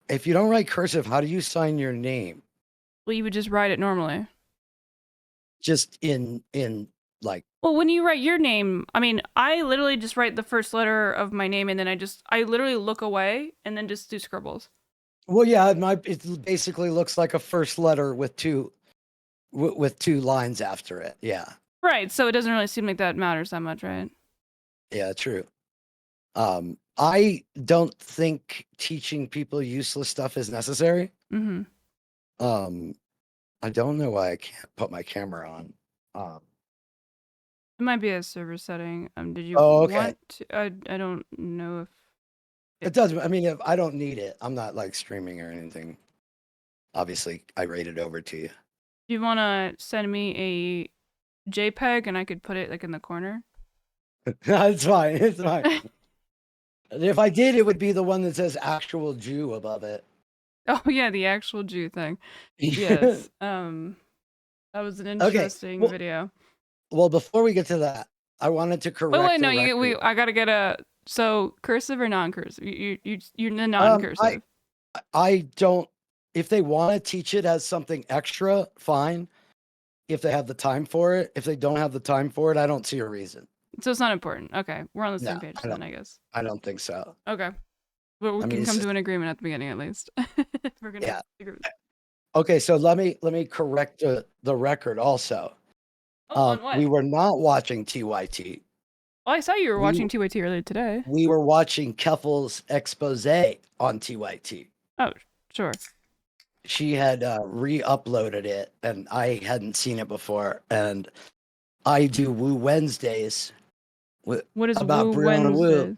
If you don't write cursive, how do you sign your name? Well, you would just write it normally. Just in like. Well, when you write your name, I mean, I literally just write the first letter of my name and then I literally look away and then just do scribbles. Well, yeah, it basically looks like a first letter with two lines after it. Yeah, Right, so it doesn't really seem like that matters that much, right? yeah, true. I don't think teaching people useless stuff is necessary. Mm-hmm. Um, I don't know why I can't put my camera on. Um, It might be a server setting. Did you oh, okay. want to? I don't know if It it. does. I mean, if I don't need it, I'm not like streaming or anything. Obviously, I rate it over to you. Do you want to send me a JPEG and I could put it like in the corner? It's fine. It's fine. If I did, it would be the one that says actual Jew above it. Oh yeah, the actual Jew thing. Yes. That was an Okay. interesting Well, video. before we get to that, I wanted to Wait, correct no, a record. I gotta get a so cursive or non-cursive. You're the Um, non-cursive. I don't. If they want to teach it as something extra, fine. If they have the time for it, if they don't have the time for it, I don't see a reason. So it's not important. Okay, we're on the No, same page then, I guess. I don't think so. Okay, but we I mean, can it's come just, to an agreement at the beginning at least. We're gonna yeah. agree. Okay, so let me correct the record also. Oh, on what? We were not watching TYT. Oh, I saw you were We watching TYT earlier today. we were watching Keffel's expose on TYT. Oh, sure. She had re-uploaded it, and I hadn't seen it before. And I do Woo Wednesdays with What is about Woo Brianna Wu.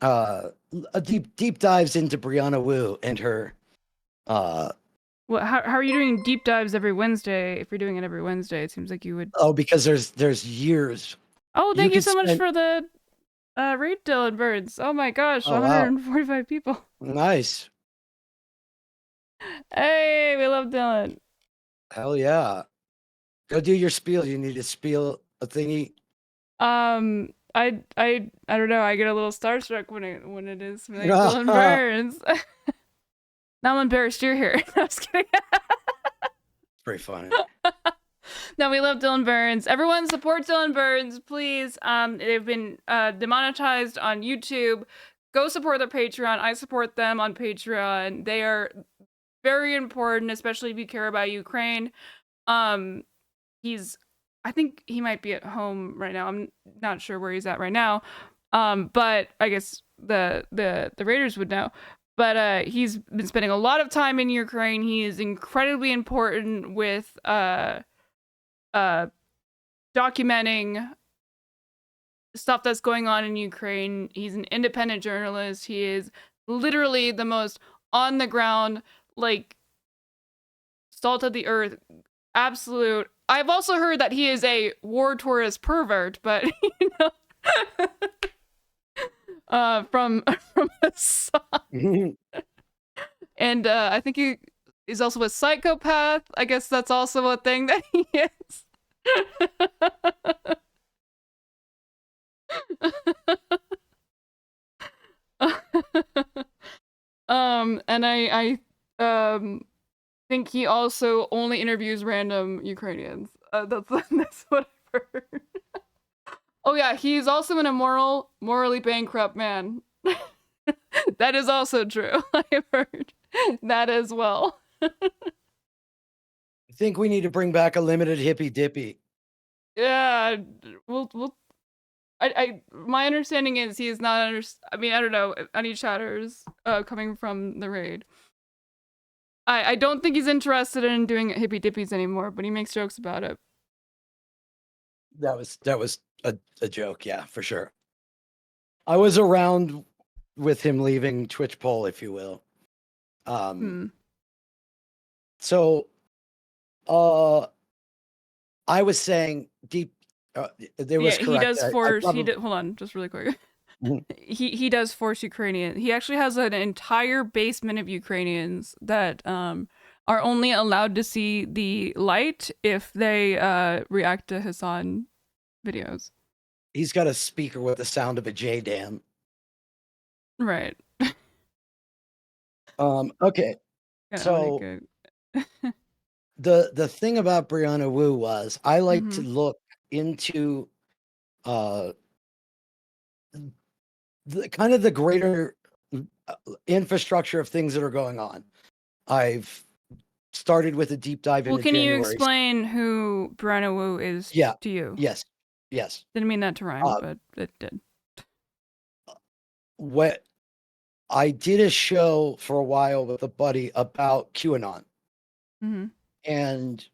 Wednesday? A deep dives into Brianna Wu and her. Uh, What? How are you doing deep dives every Wednesday? If you're doing it every Wednesday, it seems like you would. oh, because there's years. Oh, You thank you could so much spend. for the raid, Dylan Birds. Oh my gosh, Oh wow, 145 people. nice. Hey, we love Dylan. Hell yeah. Go do your spiel. You need to spiel a thingy. I don't know. I get a little starstruck when it is like Dylan Burns. Now I'm embarrassed you're here. I was kidding. Pretty funny. No, we love Dylan Burns. Everyone support Dylan Burns, please. They've been demonetized on YouTube. Go support their Patreon. I support them on Patreon. They are very important, especially if you care about Ukraine. Um, I think he might be at home right now. I'm not sure where he's at right now. But I guess the Raiders would know. But he's been spending a lot of time in Ukraine. He is incredibly important with documenting stuff that's going on in Ukraine. He's an independent journalist. He is literally the most on the ground, like salt of the earth, absolute. I've also heard that he is a war tourist pervert, but you know, from a song. And I think he is also a psychopath. I guess that's also a thing that he is. And I think he also only interviews random Ukrainians. That's what I've heard. Oh yeah, he's also an immoral, morally bankrupt man. That is also true. I have heard that as well. I think we need to bring back a limited hippy dippy. Yeah, we'll. My understanding is he is not I mean, I don't know any chatters coming from the raid. I don't think he's interested in doing hippy dippies anymore, but he makes jokes about it. That was a joke, yeah, for sure. I was around with him leaving Twitch poll, if you will. So I was saying deep there was he correct. does force probably, hold on, just really quick. Mhm. He does force Ukrainian. He actually has an entire basement of Ukrainians that are only allowed to see the light if they react to Hassan videos. He's got a speaker with the sound of a J dam. Right. Okay. Yeah, I'm gonna So go. the thing about Brianna Wu was I like to Mhm. look into uh the kind of the greater infrastructure of things that are going on. I've started with a deep dive Well, into can you January. explain who Brianna Wu is Yeah. to you? Yes. Yes. Didn't mean that to rhyme, Uh, but it did. what I did a show for a while with a buddy about QAnon, Mhm. and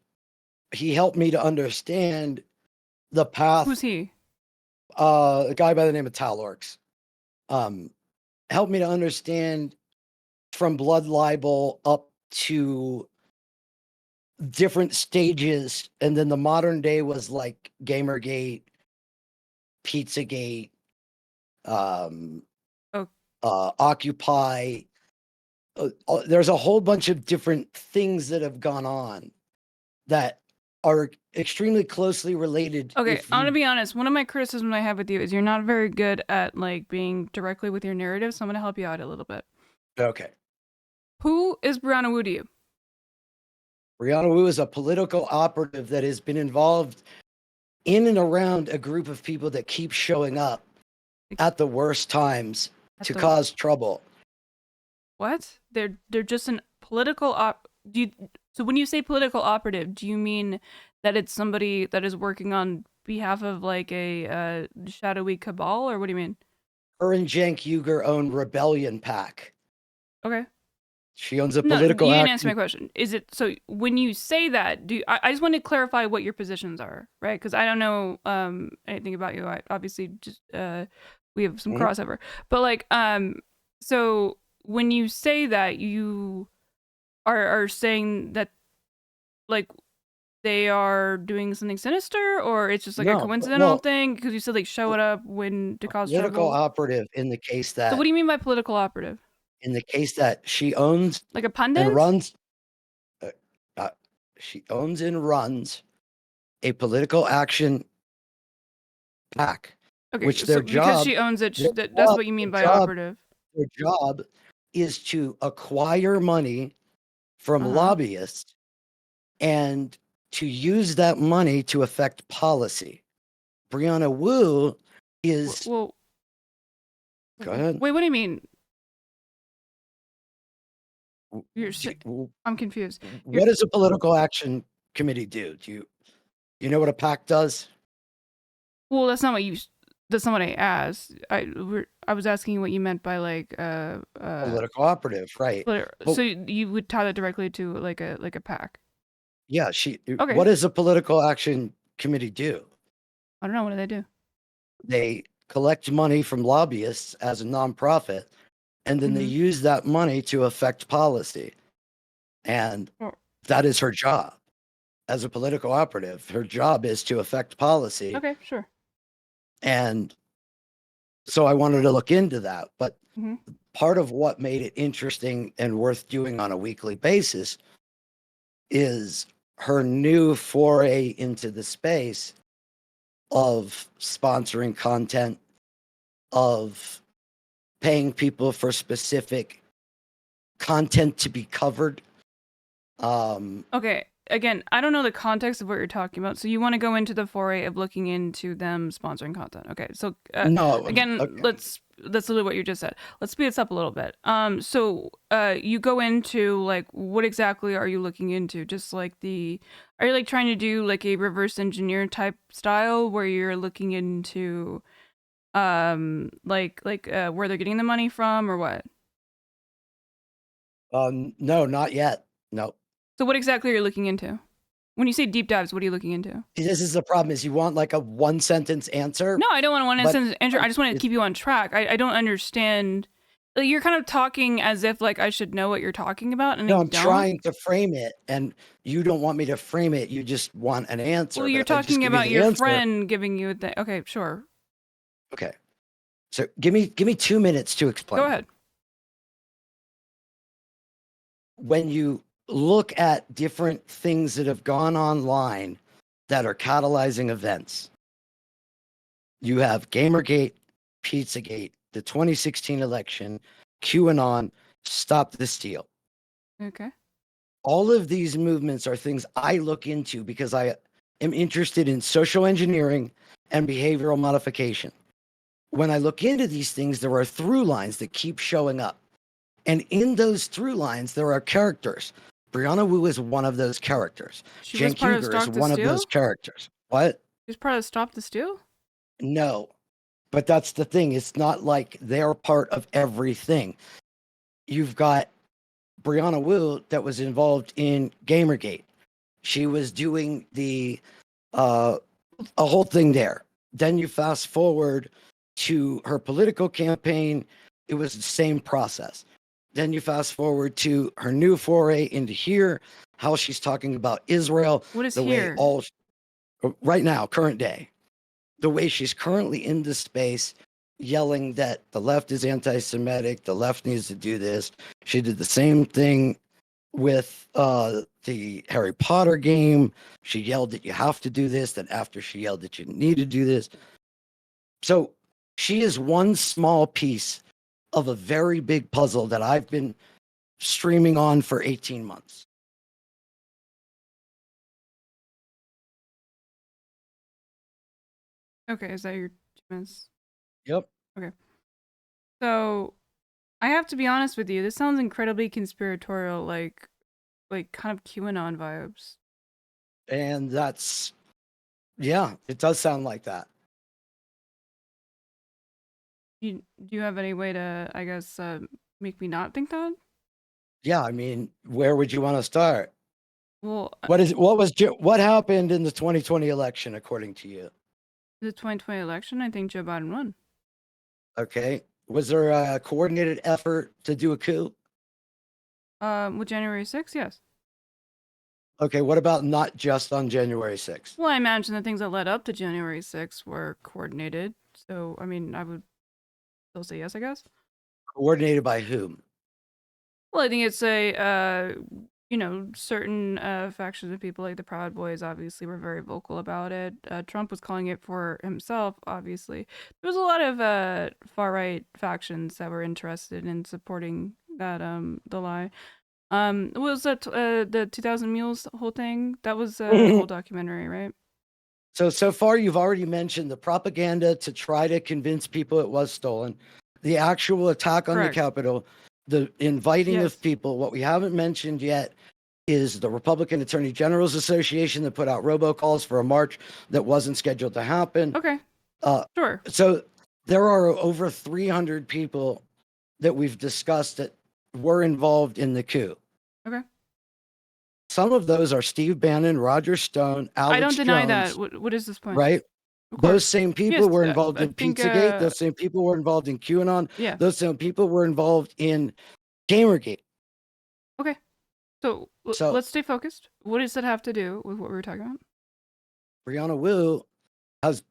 he helped me to understand the path. Who's he? A guy by the name of Talorks um, helped me to understand from blood libel up to different stages, and then the modern day was like Gamergate, Pizzagate, um, Oh, Occupy. There's a whole bunch of different things that have gone on that are extremely closely related. okay. If I'm gonna you be honest. One of my criticisms I have with you is you're not very good at like being directly with your narrative. So I'm gonna help you out a little bit. okay, Who is Brianna Wu to you? Brianna Wu is a political operative that has been involved in and around a group of people that keep showing up at the worst times At to the cause trouble. what? They're just an political do you, so when you say political operative, do you mean that it's somebody that is working on behalf of like a shadowy cabal, or what do you mean? Her and Cenk Uygur own Rebellion PAC. Okay. She owns a No, you political didn't answer my action. question. Is it so when you say that, I just want to clarify what your positions are, right? Because I don't know anything about you. I obviously just we have some Mhm. crossover. But like so when you say that, you are saying that like they are doing something sinister, or it's just like a No, coincidental well, thing because you said like show it up when to a cause political trouble. operative in the case So what that do you mean by political operative? she owns Like a and pundit? runs uh, uh, she owns and runs a political action PAC, Okay, which so because she owns it, their that's what you their mean by job operative. their job is to acquire money from Uh-huh. lobbyists and to use that money to affect policy. Brianna Wu is Well, go ahead. wait, what do you mean? W- You're do you- I'm confused. You're What does a political action committee do? You know what a PAC does? well, that's not what that's not what I asked. I was asking what you meant by like Political operative, right? But so you would tie that directly to like a pack. yeah, Okay. what does a political action committee do? I don't know, what do they do? They collect money from lobbyists as a nonprofit, and then they Mhm. use that money to affect policy. And Well, that is her job as a political operative. Her job is to affect policy. okay, sure. And so I wanted to look into that. But Mhm. part of what made it interesting and worth doing on a weekly basis is her new foray into the space of sponsoring content, of paying people for specific content to be covered. Okay. Again, I don't know the context of what you're talking about. So you want to go into the foray of looking into them sponsoring content. Okay. So No, again, okay. that's literally what you just said. Let's speed this up a little bit. So you go into like what exactly are you looking into? Just like are you like trying to do like a reverse engineer type style where you're looking into where they're getting the money from or what? No, not yet. No. So what exactly are you looking into? When you say deep dives, what are you looking into? This is the problem is you want like a one sentence answer, No, I don't want to one but instance answer. I just want to it's keep you on track. I don't understand. Like, you're kind of talking as if like I should know what you're talking about, and I no, I'm don't. trying to frame it and you don't want me to frame it. You just want an Well, answer. But you're if I just talking give you about the your answer, friend giving you the. Okay, sure. okay. So give me 2 minutes to Go explain. ahead. When you look at different things that have gone online that are catalyzing events, you have Gamergate, Pizzagate, the 2016 election, QAnon, Stop the Steal. Okay. All of these movements are things I look into because I am interested in social engineering and behavioral modification. When I look into these things, there are through lines that keep showing up. And in those through lines, there are characters. Brianna Wu is one of those characters. She was Cenk part of Uygur is Stop the one of those Steal? characters. What? She was part of Stop the Steal? No. But that's the thing. It's not like they're part of everything. You've got Brianna Wu that was involved in Gamergate. She was doing a whole thing there. Then you fast forward to her political campaign. It was the same process. Then you fast forward to her new foray into here, how she's talking about Israel. What is the here? way all right now, current day, the way she's currently in the space, yelling that the left is anti-Semitic, the left needs to do this. She did the same thing with the Harry Potter game. She yelled that you have to do this. Then after she yelled that you need to do this. So she is one small piece of a very big puzzle that I've been streaming on for 18 months. Okay, is that your 2 minutes? Yep. Okay. So, I have to be honest with you. This sounds incredibly conspiratorial, like kind of QAnon vibes. And yeah, it does sound like that. Do you have any way to, I guess, make me not think that? Yeah, I mean, where would you want to start? Well, What happened in the 2020 election, according to you? the 2020 election, I think Joe Biden won. Okay. Was there a coordinated effort to do a coup? With January 6th, yes. Okay, what about not just on January 6th? Well, I imagine the things that led up to January 6th were coordinated. So, I mean, I would still say yes, I guess. Coordinated by whom? Well, I think it's certain factions of people like the Proud Boys obviously were very vocal about it. Trump was calling it for himself, obviously. There was a lot of far-right factions that were interested in supporting that, the lie. What was that, the 2000 Mules whole thing? That was a whole documentary, right? So far, you've already mentioned the propaganda to try to convince people it was stolen, the actual attack on Correct. the Capitol, the inviting Yes. of people. What we haven't mentioned yet is the Republican Attorney General's Association that put out robocalls for a march that wasn't scheduled to happen. Okay. Sure. So there are over 300 people that we've discussed that were involved in the coup. Okay. Some of those are Steve Bannon, Roger Stone, Alex I don't deny Jones, that. What is this point? right? Of Those course. same people Yes, were involved I in think, Pizzagate. Those same people were involved in QAnon. yeah. Those same people were involved in Gamergate. Okay. So So- let's stay focused. What does that have to do with what we were talking about? Brianna Wu has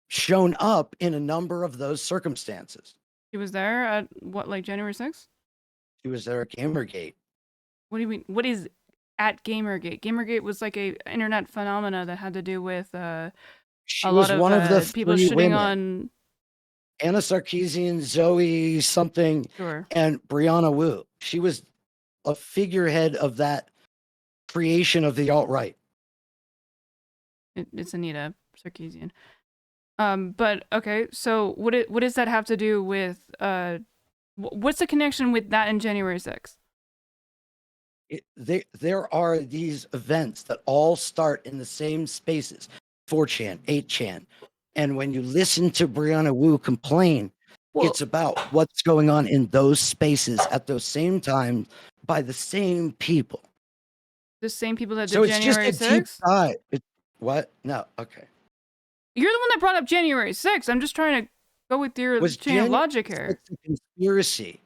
shown up in a number of those circumstances. She was there at what, like January 6th? She was there at Gamergate. What do you mean? What is at Gamergate? Gamergate was like a internet phenomena that had to do with She a was lot of one of the people three shitting women. on. Anna Sarkeesian, Zoe something, Sure. and Brianna Wu. She was a figurehead of that creation of the alt-right. It's Anita Sarkeesian. But okay, so what does that have to do with what's the connection with that and January 6th? There are these events that all start in the same spaces, 4chan, 8chan. And when you listen to Brianna Wu complain, it's about what's going on in those spaces at those same times by the same people. The same people that did So it's January just a deep 6th? dive. What? No, okay. You're the one that brought up January 6th. I'm just trying to go with your Was chain of January logic here. 6th a conspiracy?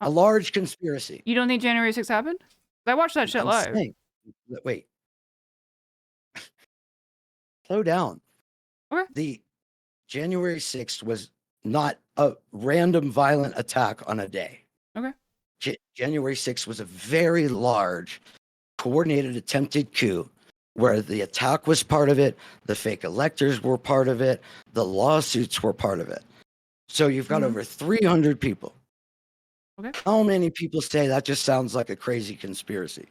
A large conspiracy. You don't think January 6th happened? I watched that shit I'm live. saying, wait. Slow down. Okay. The January 6th was not a random violent attack on a day. Okay. January 6th was a very large, coordinated, attempted coup where the attack was part of it, the fake electors were part of it, the lawsuits were part of it. So you've got over 300 people. Okay. How many people say that just sounds like a crazy conspiracy?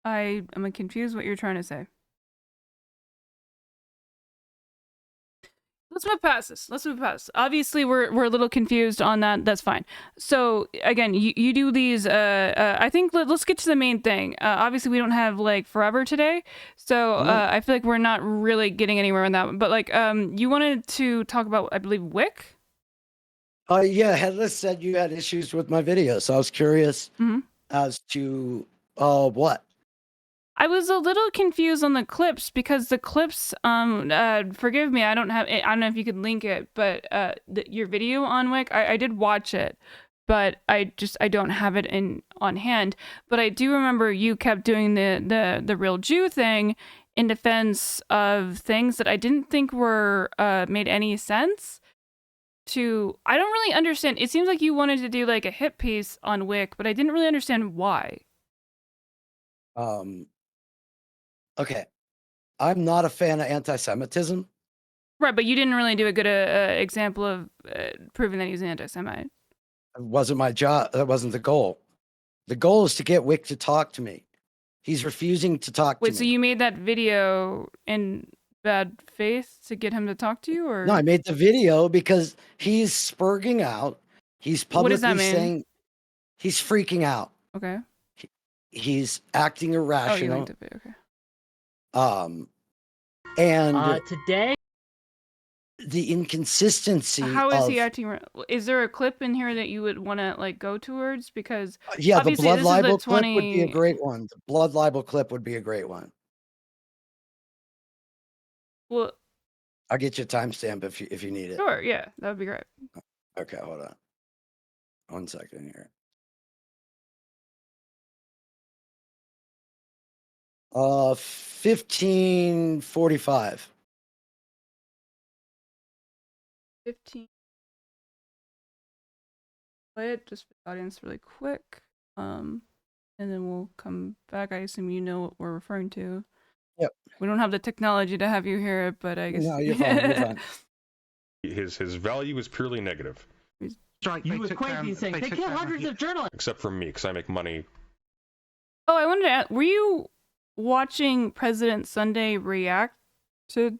I am confused what you're trying to say. Let's move past this. Let's move past. Obviously, we're a little confused on that. That's fine. So again, you do these. I think let's get to the main thing. Obviously, we don't have like forever today, so I feel like we're not really getting anywhere on that one. But like, you wanted to talk about, I believe, Wick. Yeah, Headless said you had issues with my video, so I was curious as to what. I was a little confused on the clips because the clips, forgive me, I don't know if you could link it, but your video on Wick, I did watch it, but I don't have it on hand. But I do remember you kept doing the real Jew thing in defense of things that I didn't think were made any sense. I don't really understand. It seems like you wanted to do like a hit piece on Wick, but I didn't really understand why. Okay. I'm not a fan of anti-Semitism. Right, but you didn't really do a good example of proving that he's an anti-Semite. It wasn't my job. That wasn't the goal. The goal is to get Wick to talk to me. He's refusing to talk to me. Wait, so you made that video in bad faith to get him to talk to you, or? No, I made the video because he's spurging out. He's publicly saying he's freaking out. Okay. He's acting irrational. Oh, you linked it. Okay. And today the inconsistency. How is he acting? Is there a clip in here that you would want to like go towards? Because yeah, the blood libel clip would be a great one. The blood libel clip would be a great one. Well, I'll get you a timestamp if you need it. Sure, yeah, that would be great. Okay, hold on. 1 second here. 15:45. 15. Play it just for the audience really quick. And then we'll come back. I assume you know what we're referring to. Yep. We don't have the technology to have you hear it, but I guess. No, you're fine. You're fine. His value is purely negative. you equate these things. They kill hundreds of journalists. Except for me, because I make money. Oh, I wanted to ask, were you watching President Sunday react to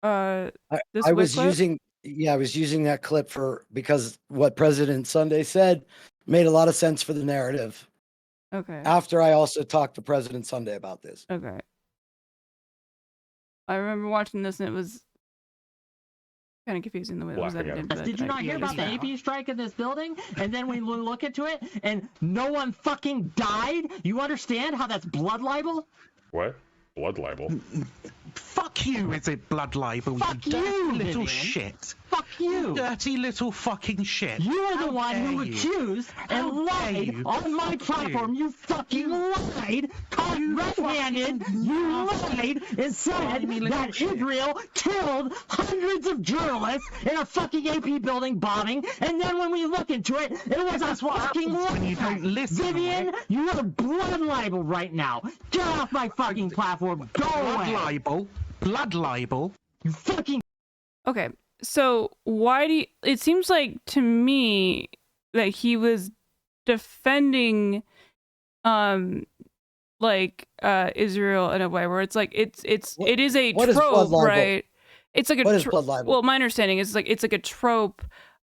this I was clip? I was using that clip because what President Sunday said made a lot of sense for the narrative. Okay. After I also talked to President Sunday about this. Okay. I remember watching this and it was kind of confusing the way it was edited. Did you not hear about the AP strike in this building? And then we look into it and no one fucking died? You understand how that's blood libel? What? Blood libel? Fuck you, is it blood libel? Fuck you dirty you, little Vivian. shit. Fuck you. Dirty little fucking shit. You are the How one dare who you. accused and How dare lied you. on my platform. You fucking lied. Caught red-handed. You lied and said that Israel killed hundreds of journalists in a fucking AP building bombing. And then when we look into it, it was a fucking lie. When you don't listen. Vivian, you are blood libel right now. Get off my fucking platform. Go Blood away. libel. Blood libel. You fucking. Okay, so why do you, it seems like to me that he was defending Israel in a way where it's like it is a trope, right? It's like a blood libel? Well, my understanding is like it's like a trope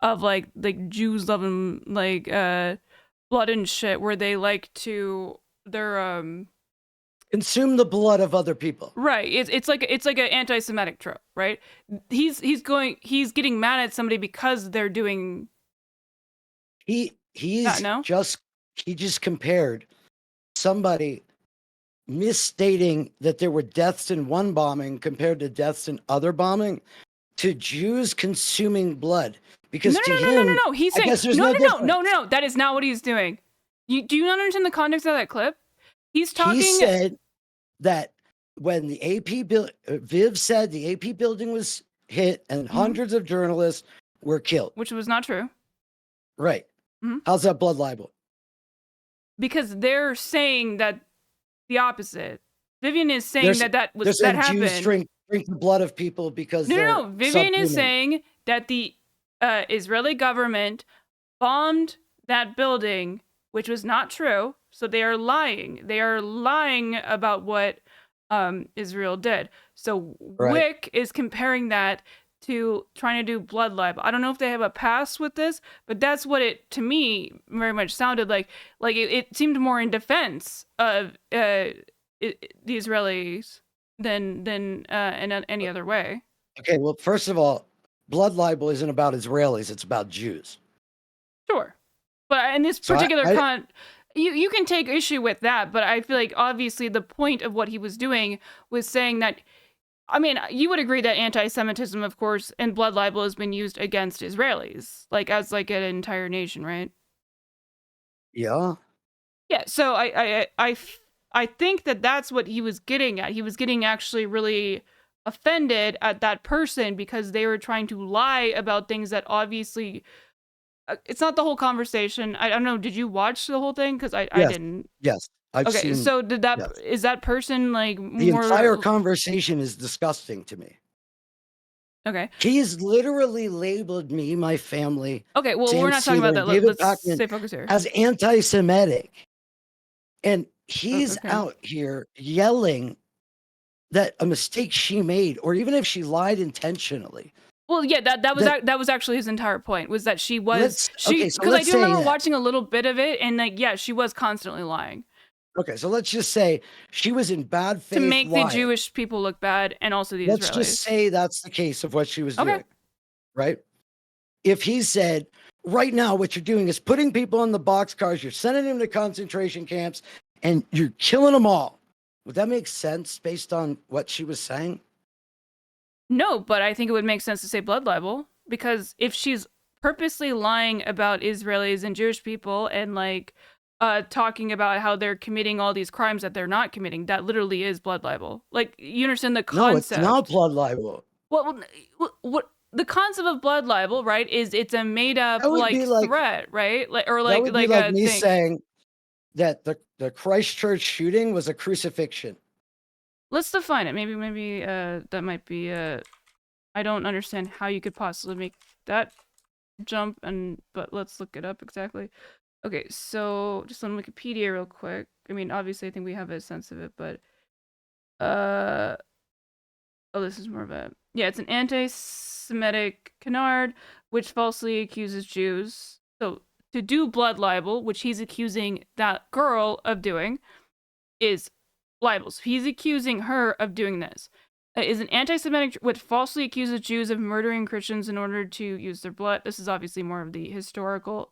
of like Jews loving like blood and shit where they like to Consume the blood of other people. Right. It's like an anti-Semitic trope, right? He's getting mad at somebody because they're doing. He just compared somebody misstating that there were deaths in one bombing compared to deaths in other bombing to Jews consuming blood. Because No. He's saying no. That is not what he's doing. Do you not understand the context of that clip? He's talking. He said that when the AP Viv said the AP building was hit and hundreds of journalists were killed, which was not true. Right. How's that blood libel? Because they're saying that the opposite. Vivian is saying that happened. Jews drink the blood of people because no. Vivian is saying that the Israeli government bombed that building, which was not true. So they are lying. They are lying about what Israel did. So Right. Wick is comparing that to trying to do blood libel. I don't know if they have a past with this, but that's what it, to me, very much sounded like. Like it seemed more in defense of the Israelis than in any other way. Okay, well, first of all, blood libel isn't about Israelis, it's about Jews. Sure, but in this So particular you can take issue with that, but I feel like obviously the point of what he was doing was saying that, I mean, you would agree that anti-Semitism, of course, and blood libel has been used against Israelis, like as like an entire nation, right? Yeah. Yeah. So I think that that's what he was getting at. He was getting actually really offended at that person because they were trying to lie about things that obviously. It's not the whole conversation. I don't know. Did you watch the whole thing? Because I Yes. didn't. Yes. I've Okay, seen. so did that? Yes. Is that person like The more? entire conversation is disgusting to me. Okay. He's literally labeled me, my family, Okay. Well, Sam we're not talking about Sealer, that. David Let's Bachman, stay focused here. as anti-Semitic. And he's okay. out here yelling that a mistake she made, or even if she lied intentionally. Well, yeah, that was actually his entire point, was that she was Okay, so because I let's do say remember that. watching a little bit of it, and like, yeah, she was constantly lying Okay, so let's just say she was in bad faith to make lying. the Jewish people look bad and also the Let's Israelis. just say that's the case of what she was Okay. doing, right? If he said, right now, what you're doing is putting people in the boxcars, you're sending them to concentration camps, and you're killing them all. Would that make sense based on what she was saying? No, but I think it would make sense to say blood libel, because if she's purposely lying about Israelis and Jewish people and like talking about how they're committing all these crimes that they're not committing, that literally is blood libel. Like, you understand the concept. No, it's not blood libel. What the concept of blood libel, right, is it's a made up like threat, right? Like, or that like would be like a me thing. saying that the Christchurch shooting was a crucifixion. Let's define it. Maybe that might be I don't understand how you could possibly make that jump, but let's look it up exactly. Okay, so just on Wikipedia real quick. I mean, obviously I think we have a sense of it, but oh, this is more of a, yeah, it's an anti-Semitic canard which falsely accuses Jews. So to do blood libel, which he's accusing that girl of doing, is libel. So he's accusing her of doing this. Is an anti-Semitic which falsely accuses Jews of murdering Christians in order to use their blood. This is obviously more of the historical.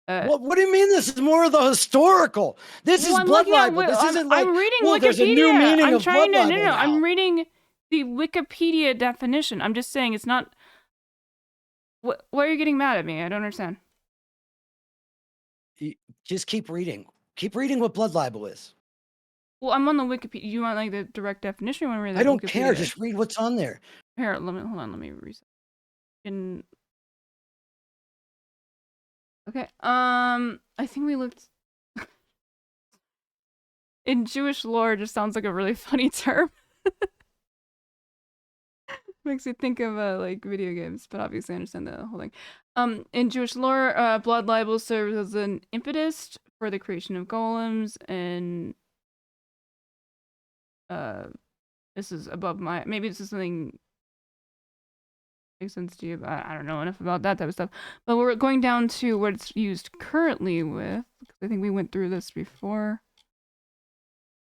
What do you mean this is more of the historical? This is blood libel. This isn't like, I'm reading well, Wikipedia. there's a new meaning of blood libel No. now. I'm reading the Wikipedia definition. I'm just saying it's not. Why are you getting mad at me? I don't understand. Just keep reading. Keep reading what blood libel is. Well, I'm on the Wikipedia. You want like the direct definition? You want to read the I don't Wikipedia? care. Just read what's on there. Here, hold on. Let me reset. Okay. I think we looked. In Jewish lore, it just sounds like a really funny term. Makes me think of like video games, but obviously I understand the whole thing. In Jewish lore, blood libel serves as an impetus for the creation of golems, and this is above my, maybe this is something makes sense to you, but I don't know enough about that type of stuff. But we're going down to what it's used currently with, because I think we went through this before.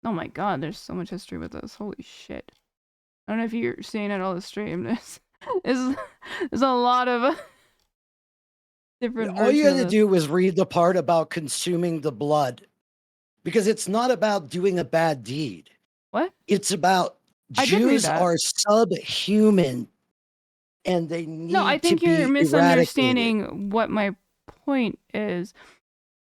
Oh my god, there's so much history with this. Holy shit. I don't know if you're seeing it all the stream. There's a lot of different All you had to versions. do was read the part about consuming the blood, because it's not about doing a bad deed. What? It's about I did read Jews that. are subhuman and they need No, I think to be you're misunderstanding what my point is.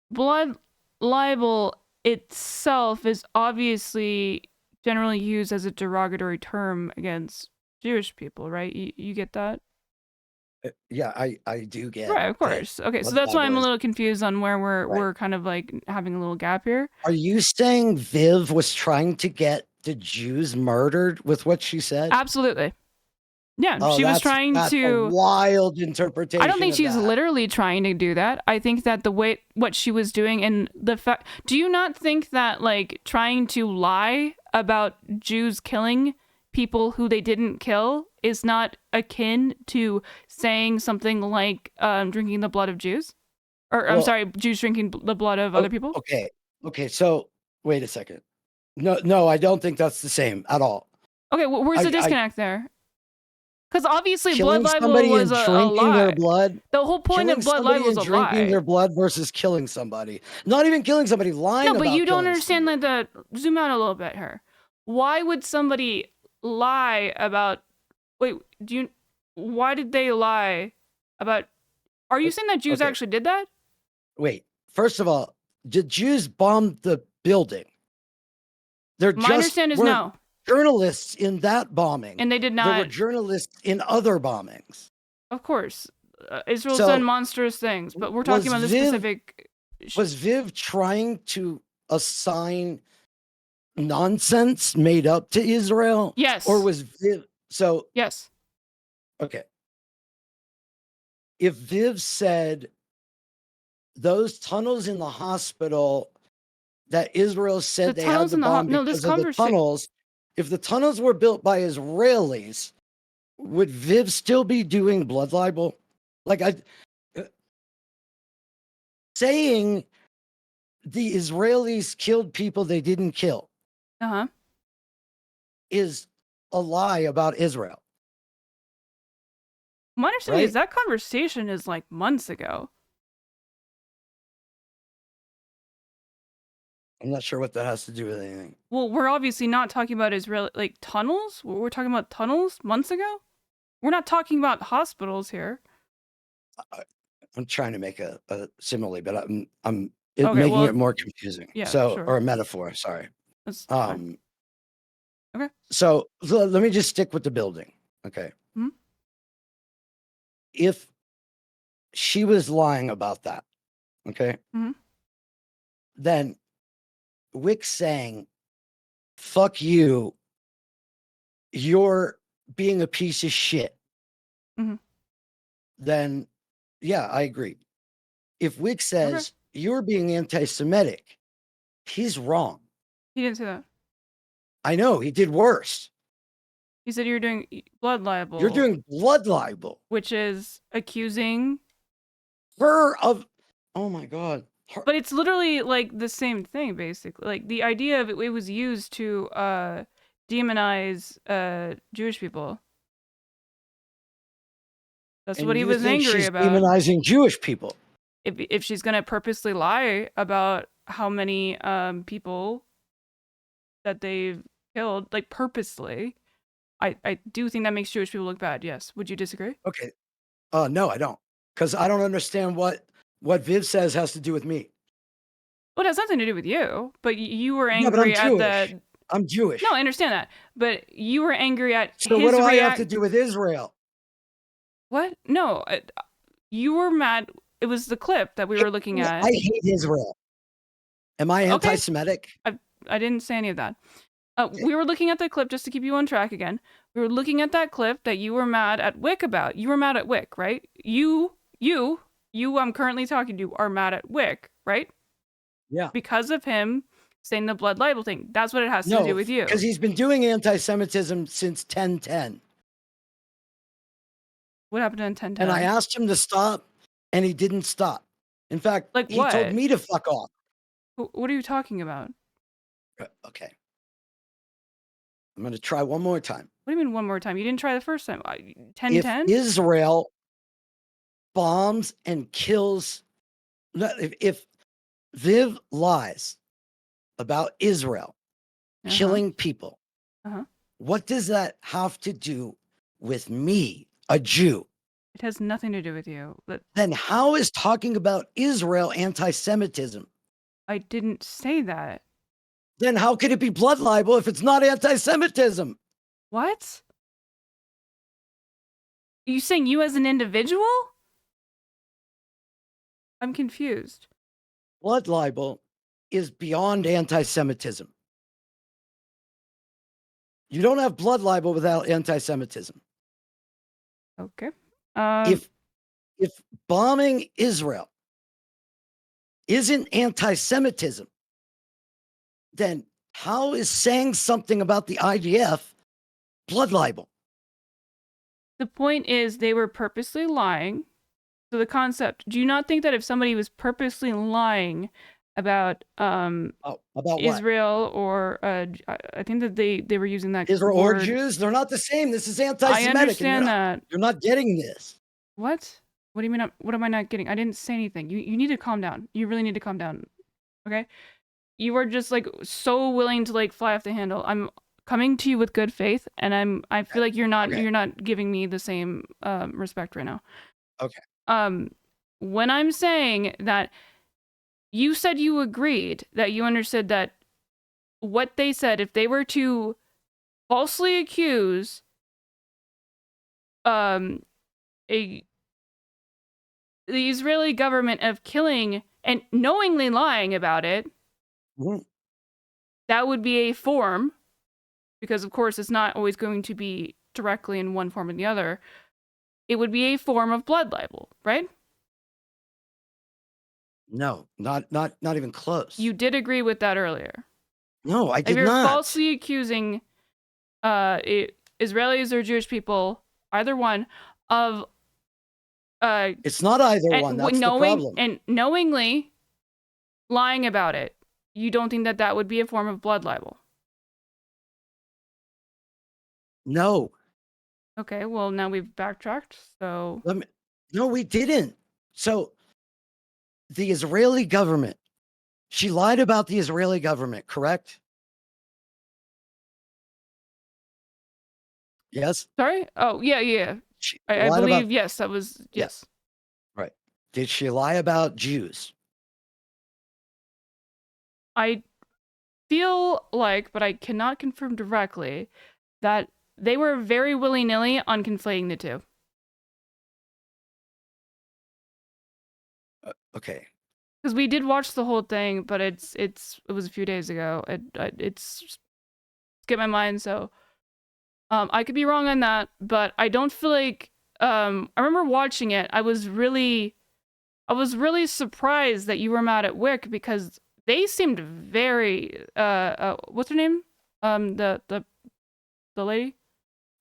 Blood libel itself is obviously generally used as a derogatory term against Jewish people, right? You get that? Yeah, I do get. Right, of course. Okay, so that's why I'm a little confused on where we're kind of like having a little gap here. Are you saying Viv was trying to get the Jews murdered with what she said? Absolutely. Yeah, Oh, she was that's trying a to. wild interpretation. I don't think of she's that. literally trying to do that. I think that the way what she was doing and the fact. Do you not think that like trying to lie about Jews killing people who they didn't kill is not akin to saying something like drinking the blood of Jews? Or I'm Well, sorry, Jews drinking the blood of other people? Okay. So wait a second. No, I don't think that's the same at all. Okay, where's the I disconnect there? Because obviously blood killing libel somebody was and a drinking their lie. blood. The whole point Killing of blood somebody libel was and a drinking lie. their blood versus killing somebody. Not even killing somebody, lying No, but about you don't killing understand somebody. like the zoom out a little bit here. Why would somebody lie about wait, why did they lie about are you saying that Jews Okay. actually did that? Wait. First of all, the Jews bombed the building. There My just understanding is weren't no. journalists in that bombing. And they did There were not, journalists in other bombings. of course. Israel's So, done monstrous things, but we're talking about this specific Was Viv trying to assign nonsense made up to Israel? Yes. Or was Viv so Yes. okay. If Viv said those tunnels in the hospital that Israel said The they had tunnels to in the bomb no, this because of the conversation. tunnels, if the tunnels were built by Israelis, would Viv still be doing blood libel? Like saying the Israelis killed people they didn't kill Uh-huh. is a lie about Israel. My understanding is Right? that conversation is like months ago. I'm not sure what that has to do with anything. Well, we're obviously not talking about Israel like tunnels. We're talking about tunnels months ago. We're not talking about hospitals here. I'm trying to make a simile, but I'm Okay, making well, it more confusing. yeah, So, sure. or a metaphor. Sorry. That's fine. Okay. So let me just stick with the building. Okay. Mhm. If she was lying about that, okay, Mhm. then Wick saying, "Fuck you," you're being a piece of shit. Mhm. Then, yeah, I agree. If Wick says you're being anti-Semitic, he's wrong. He didn't say that. I know he did worse. He said you're doing blood libel. You're doing blood libel. Which is accusing Her of, oh my God. But it's literally like the same thing, basically. Like the idea of it was used to demonize Jewish people. That's what he was angry she's about. demonizing Jewish people. If she's gonna purposely lie about how many people that they've killed, like purposely, I do think that makes Jewish people look bad. Yes. Would you disagree? Okay. No, I don't. Because I don't understand what Viv says has to do with me. Well, it has nothing to do with you, but you were Yeah, but I'm angry at Jewish. the. I'm Jewish. No, I understand that, but you were angry at So his what do I have to do with Israel? What? No, you were mad. It was the clip that we were looking at. I hate Israel. Am I anti-Semitic? I didn't say any of that. We were looking at the clip just to keep you on track again. We were looking at that clip that you were mad at Wick about. You were mad at Wick, right? You I'm currently talking to are mad at Wick, right? Yeah. Because of him saying the blood libel thing. That's what it has to do with you. Because he's been doing anti-Semitism since 1010. What happened in 1010? And I asked him to stop, and he didn't stop. In fact, Like he what? told me to fuck off. What are you talking about? Okay. I'm going to try one more time. What do you mean one more time? You didn't try the first time. 1010? If Israel bombs and kills, if Viv lies about Israel killing people, what does that have to do with me, a Jew? It has nothing to do with you. Then how is talking about Israel anti-Semitism? I didn't say that. Then how could it be blood libel if it's not anti-Semitism? What? Are you saying you as an individual? I'm confused. Blood libel is beyond anti-Semitism. You don't have blood libel without anti-Semitism. Okay. If bombing Israel isn't anti-Semitism, then how is saying something about the IDF blood libel? The point is they were purposely lying. So the concept, do you not think that if somebody was purposely lying about About what? Israel or I think that they were using that Israel or word. Jews? They're not the same. This is I anti-Semitic. understand that. You're not getting this. What? What do you mean? What am I not getting? I didn't say anything. You need to calm down. You really need to calm down. Okay? You are just like so willing to like fly off the handle. I'm coming to you with good faith, and I feel like you're not giving me the same respect right now. Okay. When I'm saying that you said you agreed, that you understood that what they said, if they were to falsely accuse the Israeli government of killing and knowingly lying about it, Mhm. that would be a form, because of course it's not always going to be directly in one form or the other. It would be a form of blood libel, right? No, not even close. You did agree with that earlier. No, I did If you're not. falsely accusing Israelis or Jewish people, either one, of It's not either one. That's the problem. And knowingly lying about it, you don't think that that would be a form of blood libel? No. Okay, well now we've backtracked, so No, we didn't. So the Israeli government, she lied about the Israeli government, correct? Yes. sorry. Oh yeah. She I lied believe about, yes. That was Yeah. yes. right. Did she lie about Jews? I feel like, but I cannot confirm directly, that they were very willy-nilly on conflating the two. Okay. Because we did watch the whole thing, but it was a few days ago. It's skipped my mind, so I could be wrong on that, but I don't feel like I remember watching it. I was really surprised that you were mad at Wick, because they seemed very what's her name? The lady?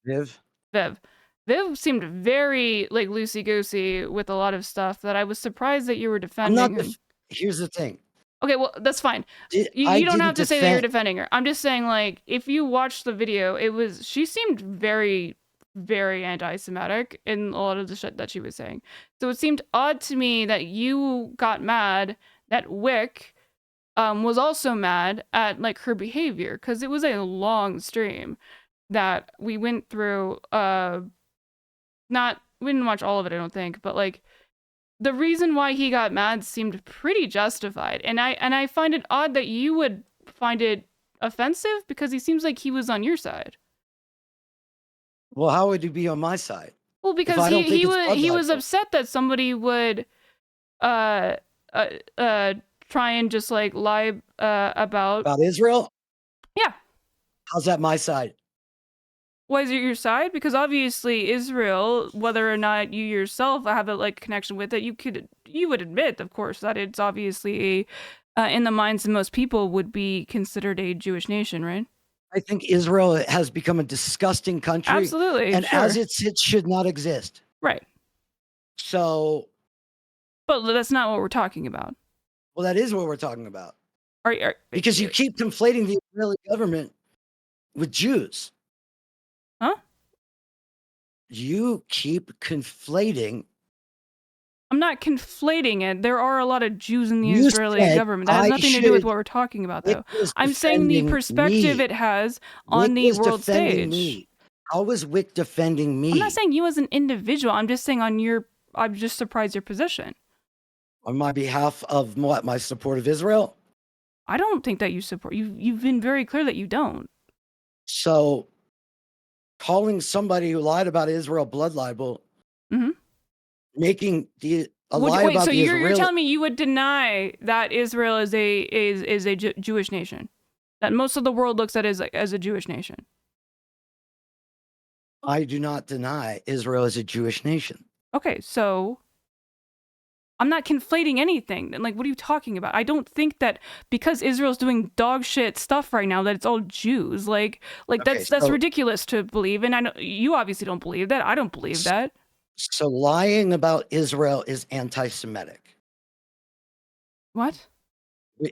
Viv? Viv. Viv seemed very like loosey-goosey with a lot of stuff that I was surprised that you were I'm defending not. him. Here's the thing. Okay, well, that's fine. I You don't didn't have to say that you're defend. defending her. I'm just saying, like, if you watch the video, she seemed very, very anti-Semitic in a lot of the shit that she was saying. So it seemed odd to me that you got mad that Wick was also mad at, like, her behavior, because it was a long stream that we went through. We didn't watch all of it, I don't think, but, like, the reason why he got mad seemed pretty justified, and I find it odd that you would find it offensive, because he seems like he was on your side. Well, how would he be on my side? Well, because I don't think it's blood he was libel. upset that somebody would try and just like lie About Israel? Yeah. How's that my side? Why is it your side? Because obviously Israel, whether or not you yourself have a like connection with it, you would admit, of course, that it's obviously in the minds of most people would be considered a Jewish nation, right? I think Israel has become a disgusting country. Absolutely, And sure. as it sits, should not exist. Right. So. But that's not what we're talking about. Well, that is what we're talking about. Because you keep conflating the Israeli government with Jews. Huh? You keep conflating. I'm not conflating it. There are a lot of Jews in the Israeli government. That has nothing to do with what we're talking about, though. I'm saying the perspective it has on the world stage. Me. How was Wick defending me? I'm not saying you as an individual. I'm just saying I'm just surprised your position. On my behalf of what? My support of Israel? I don't think that you support. You've been very clear that you don't. So, calling somebody who lied about Israel blood libel, making lie about so the you're telling me you would deny that Israel is a Jewish nation, that most of the world looks at as a Jewish nation? I do not deny Israel is a Jewish nation. Okay, so I'm not conflating anything. Like, what are you talking about? I don't think that because Israel's doing dog shit stuff right now that it's all Jews. Like Okay, that's so- ridiculous to believe. And I know you obviously don't believe that. I don't believe that. So lying about Israel is anti-Semitic. What?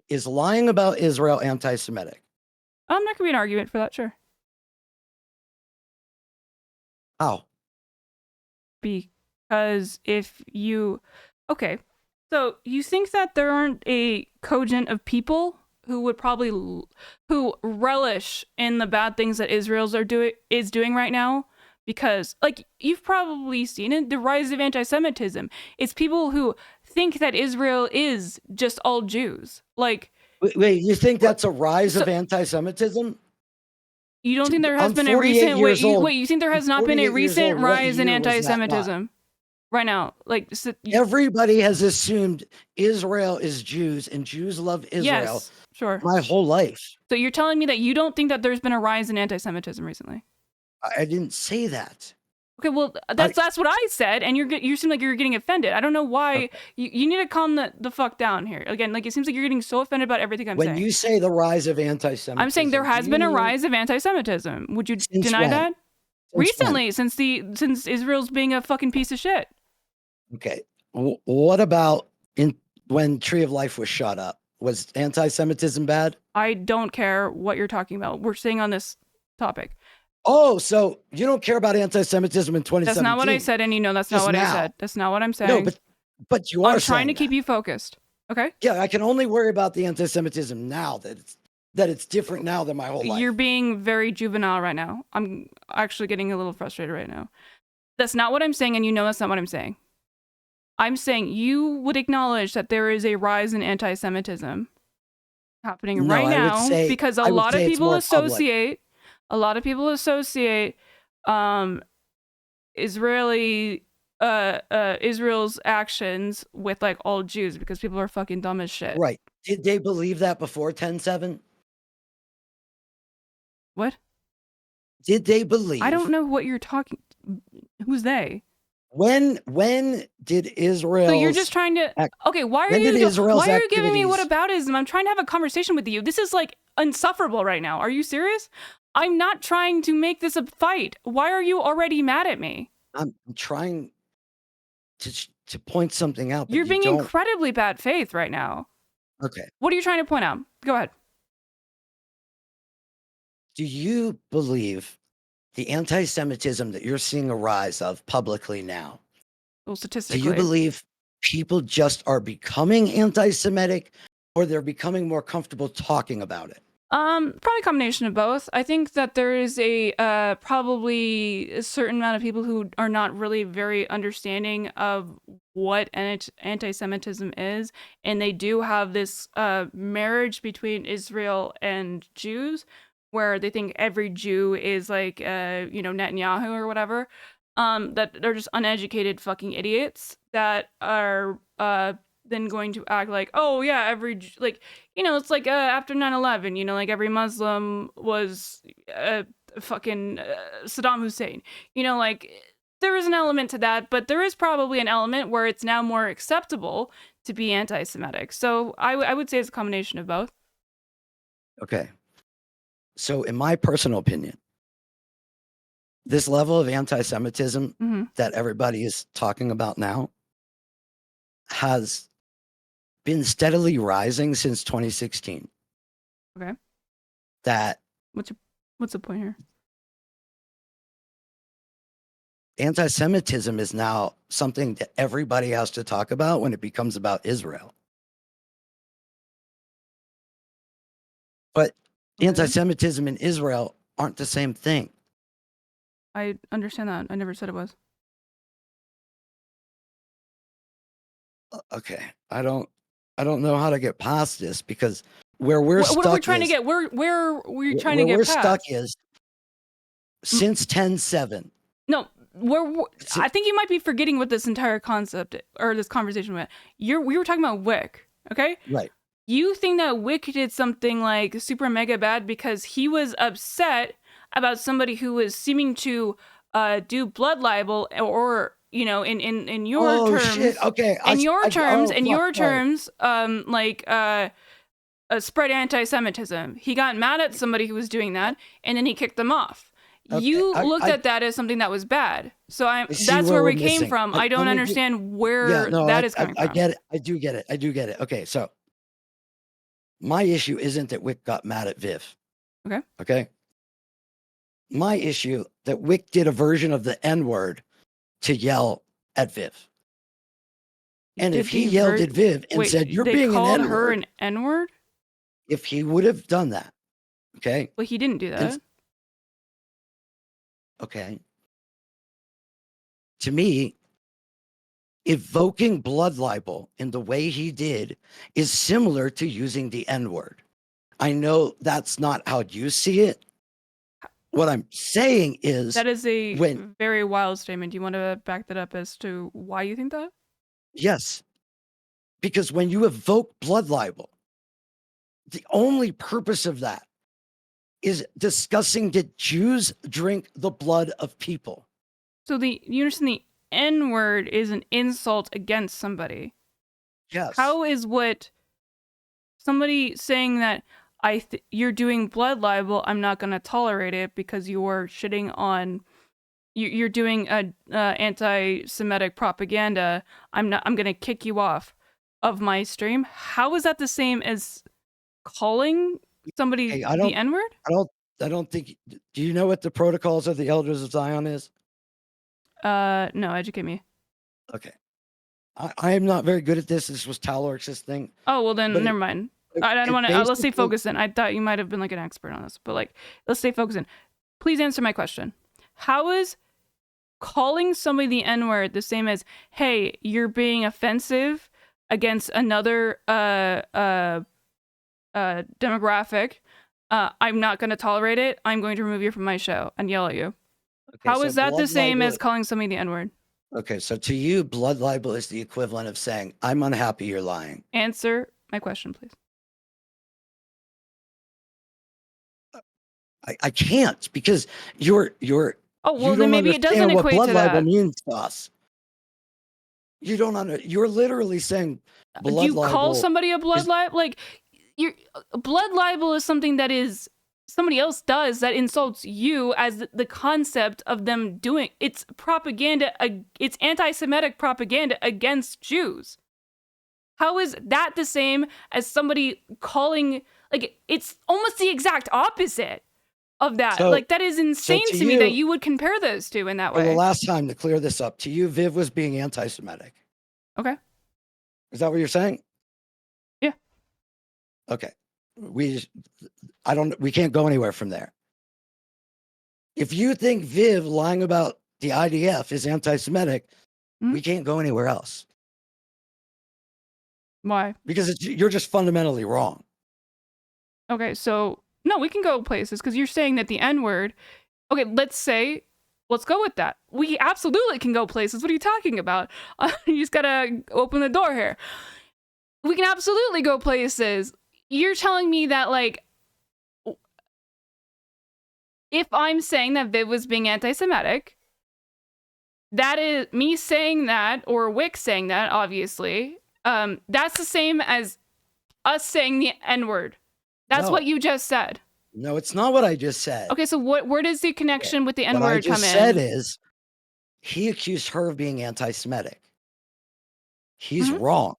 Is lying about Israel anti-Semitic? There could be an argument for that, sure. How? Because if you, okay, so you think that there aren't a cogent of people who would probably who relish in the bad things that Israel's is doing right now? Because, like, you've probably seen it, the rise of anti-Semitism. It's people who think that Israel is just all Jews. Like, Wait, you think that's a rise of anti-Semitism? you don't think there has I'm been a 48 recent years old. you think there has not I'm been a 48 years recent old. What rise in year was that anti-Semitism right now? Like, so, Everybody has assumed Israel is Jews and Jews love Israel yes, sure. my whole life. So you're telling me that you don't think that there's been a rise in anti-Semitism recently? I didn't say that. Okay, well, that's what I said, and you seem like you're getting offended. I don't know why. Okay. You need to calm the fuck down here. Again, like, it seems like you're getting so offended about everything I'm When saying. you say the rise of anti-Semitism, I'm saying there has do been a you mean- rise of anti-Semitism. Would you Since deny when? that? Since when? Recently, since Israel's being a fucking piece of shit. Okay. What about when Tree of Life was shot up? Was anti-Semitism bad? I don't care what you're talking about. We're staying on this topic. Oh, so you don't care about anti-Semitism in 2017? That's not what I said, and you know that's not Just what I now. said. That's not what I'm saying. No, but you are I'm trying to saying keep that. you focused. Okay? Yeah, I can only worry about the anti-Semitism now that it's different now than my whole life. You're being very juvenile right now. I'm actually getting a little frustrated right now. That's not what I'm saying, and you know that's not what I'm saying. I'm saying you would acknowledge that there is a rise in anti-Semitism happening No, right I would now say- because I a would lot of say it's people more public. associate Israel's actions with, like, all Jews because people are fucking dumb as shit. Right. Did they believe that before 10/7? What? Did they believe? I don't know what you're talking. Who's they? When did Israel? So you're just trying to. Okay, why are when did you? Israel's Why are you giving me activities- whataboutism? I'm trying to have a conversation with you. This is, like, insufferable right now. Are you serious? I'm not trying to make this a fight. Why are you already mad at me? I'm trying to point something out. But You're you being don't. incredibly bad faith right now. Okay. What are you trying to point out? Go ahead. Do you believe the anti-Semitism that you're seeing a rise of publicly now? Well, Do statistically. you believe people just are becoming anti-Semitic, or they're becoming more comfortable talking about it? Probably a combination of both. I think that there is probably a certain amount of people who are not really very understanding of what anti-Semitism is, and they do have this marriage between Israel and Jews, where they think every Jew is like Netanyahu or whatever. That they're just uneducated fucking idiots that are then going to act like, oh yeah, it's like after 9/11, like every Muslim was fucking Saddam Hussein. Like, there is an element to that, but there is probably an element where it's now more acceptable to be anti-Semitic. So I would say it's a combination of both. Okay. So in my personal opinion, this level of anti-Semitism Mm-hmm. that everybody is talking about now has been steadily rising since 2016. Okay. That What's the point here? anti-Semitism is now something that everybody has to talk about when it becomes about Israel. But Okay. anti-Semitism and Israel aren't the same thing. I understand that. I never said it was. Okay. I don't know how to get past this, because where we're What stuck are we trying is, to get? Where we're trying where to get we're past? stuck is since 10/7. No, I think you might be forgetting what this entire concept or this conversation went. We were talking about Wick, okay? Right. You think that Wick did something like super mega bad because he was upset about somebody who was seeming to do blood libel, or in your terms, shit. Okay. in your terms, sorry. spread anti-Semitism. He got mad at somebody who was doing that, and then he kicked them off. Okay, You looked at that as something that was bad. So see that's where where we we're came missing. from. Let I don't me get- understand where Yeah, is coming I from. get it. I do get it. Okay, so my issue isn't that Wick got mad at Viv. Okay. My issue that Wick did a version of the N-word to yell at Viv. And if he yelled at Viv and said, "You're being an called N-word," her an N-word? if he would have done that, okay, Well, he didn't do that. okay. To me, evoking blood libel in the way he did is similar to using the N-word. I know that's not how you see it. What I'm saying is That is a when- very wild statement. Do you want to back that up as to why you think that? yes, because when you evoke blood libel, the only purpose of that is discussing did Jews drink the blood of people. So you understand the N-word is an insult against somebody. Yes. How is what somebody saying that you're doing blood libel, I'm not going to tolerate it because you're shitting on, you're doing anti-Semitic propaganda, I'm going to kick you off of my stream? How is that the same as calling somebody Hey, the N-word? I don't think. Do you know what the protocols of the Elders of Zion is? No, educate me. Okay. I am not very good at this. This was Talorx's thing. Oh, well then, But never mind. I don't want to. Let's stay basically- focused in. I thought you might have been like an expert on this, but like, let's stay focused in. Please answer my question. How is calling somebody the N-word the same as, hey, you're being offensive against another demographic? I'm not going to tolerate it. I'm going to remove you from my show and yell at you. Okay, How so is that the blood same libel- as calling somebody the N-word? Okay, so to you, blood libel is the equivalent of saying, "I'm unhappy you're lying." Answer my question, please. I can't because you're Oh, well, you then don't maybe it doesn't understand what equate blood to libel that. means to us. You don't you're literally saying blood Do you libel. call somebody a blood is- libel? Like, blood libel is something that is somebody else does that insults you as the concept of them doing. It's propaganda. It's anti-Semitic propaganda against Jews. How is that the same as somebody calling? Like, it's almost the exact opposite of that. So- like, that is insane to to me that you- you would compare those two in that For the way. last time to clear this up, to you, Viv was being anti-Semitic. Okay. Is that what you're saying? Yeah. Okay. We can't go anywhere from there. If you think Viv lying about the IDF is anti-Semitic, Mhm. we can't go anywhere else Why? because you're just fundamentally wrong. Okay, so no, we can go places because you're saying that the N-word. Okay, let's go with that. We absolutely can go places. What are you talking about? You just gotta open the door here. We can absolutely go places. You're telling me that, like, if I'm saying that Viv was being anti-Semitic, that is me saying that, or Wick saying that, obviously. That's the same as us saying the N-word. That's No. what you just said. No, it's not what I just said. Okay, so where does the connection with the What I N-word come just in? said is he accused her of being anti-Semitic. He's Mhm. wrong.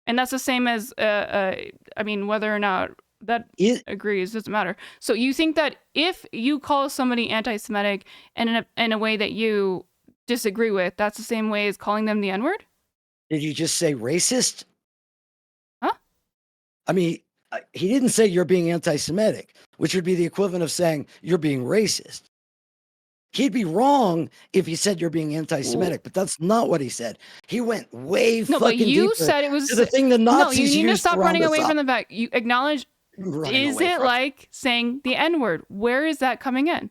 And that's the same as, I mean, whether or not that It, agrees doesn't matter. So you think that if you call somebody anti-Semitic and in a way that you disagree with, that's the same way as calling them the N-word? did you just say racist? Huh? I mean, he didn't say you're being anti-Semitic, which would be the equivalent of saying you're being racist. He'd be wrong if he said you're being anti-Semitic, but that's not what he said. He went way No, but fucking you deeper said it was. to the thing the No, Nazis you need to used stop round running us away up. from the fact. You acknowledge. Running Is away it from like saying the N-word? Where is that coming in?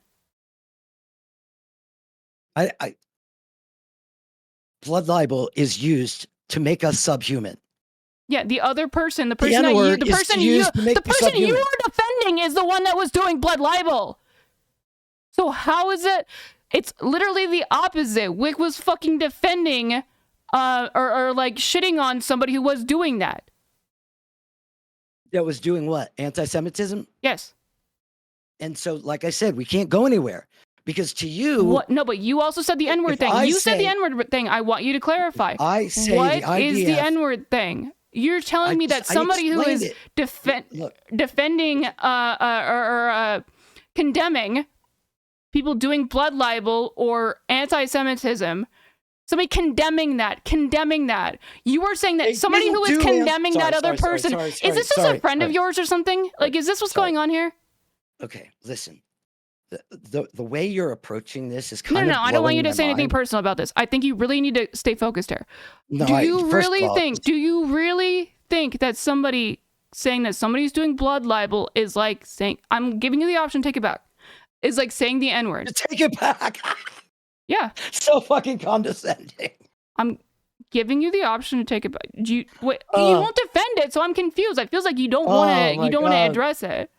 blood libel is used to make us subhuman. Yeah, the other person, the person that you, N-word the is person used to make the you person you subhuman. are defending is the one that was doing blood libel. So how is it? It's literally the opposite. Wick was fucking defending, or like shitting on somebody who was doing that. That was doing what? Anti-Semitism? Yes. And so, like I said, we can't go anywhere because to you, What? No, but you also said the N-word if thing. I You said the say- N-word thing. I want you to clarify. I say What the IDF, is the N-word thing? You're telling me that I somebody who explained is it. Look, defending or condemning people doing blood libel or anti-Semitism, somebody condemning that. You were saying that They somebody didn't who is do condemning Sorry, that other sorry, person. sorry, Is this just a friend of yours or something? Like, is this what's sorry. going on here? Okay, listen. The way you're approaching this is No, kind of I don't want you blowing to my say anything mind. personal about this. I think you really need to stay focused here. No, Do you first of really all, think? Do you really think that somebody saying that somebody's doing blood libel is like saying, "I'm giving you the option, take it back," is like saying the N-word? Just take it back. Yeah, So fucking condescending. I'm giving you the option to take it back. You wait, you Oh. won't defend it, so I'm confused. It feels like you don't Oh want to. my You don't want to God. address it.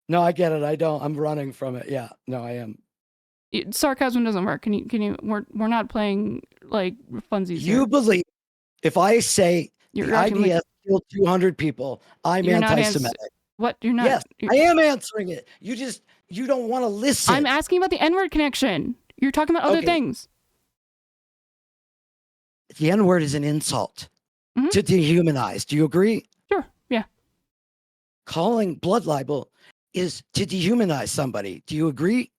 No, I get it. I don't. I'm running from it. Yeah. No, I am. Sarcasm doesn't work. Can you? We're not playing like funsies You here. believe if I say You're the acting like- IDF killed 200 people, I'm You're not anti-Semitic. What? You're not. Yes, you're- I am answering it. You don't want to listen. I'm asking about the N-word connection. You're talking about other Okay. things. The N-word is an insult Mhm. to dehumanize. Do you agree? Sure. Yeah. Calling blood libel is to dehumanize somebody. Do you agree?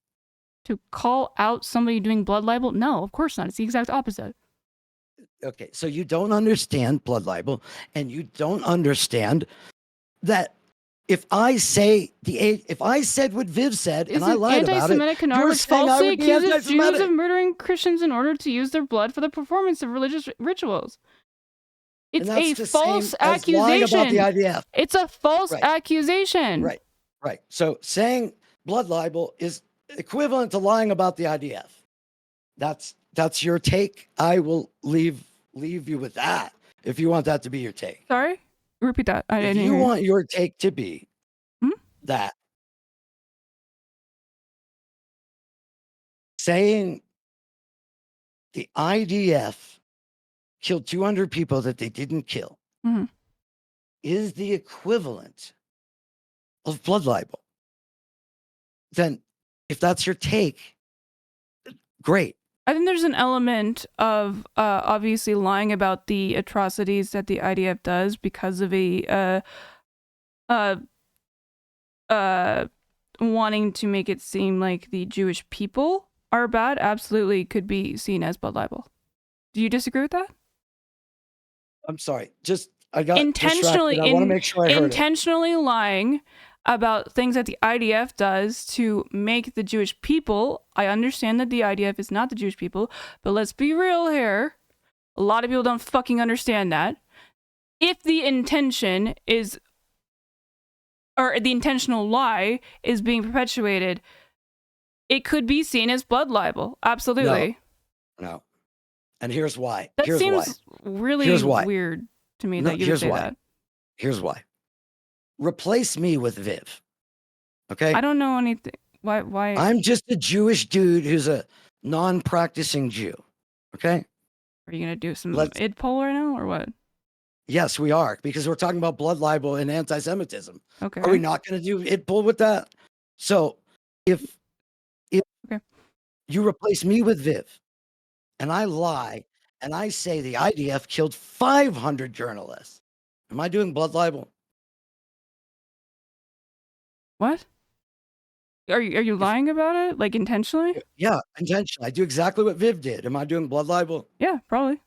To call out somebody doing blood libel? No, of course not. It's the exact opposite. Okay, so you don't understand blood libel, and you don't understand that if I said what Viv said and I Isn't lied about it, anti-Semitic canard you're which saying I falsely would be accuses Jews anti-Semitic. of murdering Christians in order to use their blood for the performance of religious rituals? It's And a that's the false same as lying about accusation. the IDF. It's a false Right. accusation. Right. So saying blood libel is equivalent to lying about the IDF. That's your take. I will leave you with that if you want that to be your take. Sorry? Repeat that. I If didn't you hear. want your take to be Hmm? that saying the IDF killed 200 people that they didn't kill Mhm. is the equivalent of blood libel, then if that's your take, great. I think there's an element of obviously lying about the atrocities that the IDF does because of a wanting to make it seem like the Jewish people are bad. Absolutely could be seen as blood libel. Do you disagree with that? I'm sorry. I got Intentionally, distracted. I want to make sure I heard it. intentionally lying about things that the IDF does to make the Jewish people. I understand that the IDF is not the Jewish people, but let's be real here. A lot of people don't fucking understand that. If the intention is, or the intentional lie is being perpetuated, it could be seen as blood libel. Absolutely. No. And here's why. That Here's seems why. really Here's why. weird to me No, that you would here's say why. that. Here's why. Replace me with Viv. Okay? I don't know anything. Why? I'm just a Jewish dude who's a non-practicing Jew. Okay? Are you gonna do some Let's- id poll right now or what? Yes, we are, because we're talking about blood libel and anti-Semitism. Okay. Are we not going to do it pull with that? So if Okay. you replace me with Viv and I lie and I say the IDF killed 500 journalists, am I doing blood libel? What? Are you lying about it? Like intentionally? Yeah, intentionally. I do exactly what Viv did. Am I doing blood libel? Yeah, probably.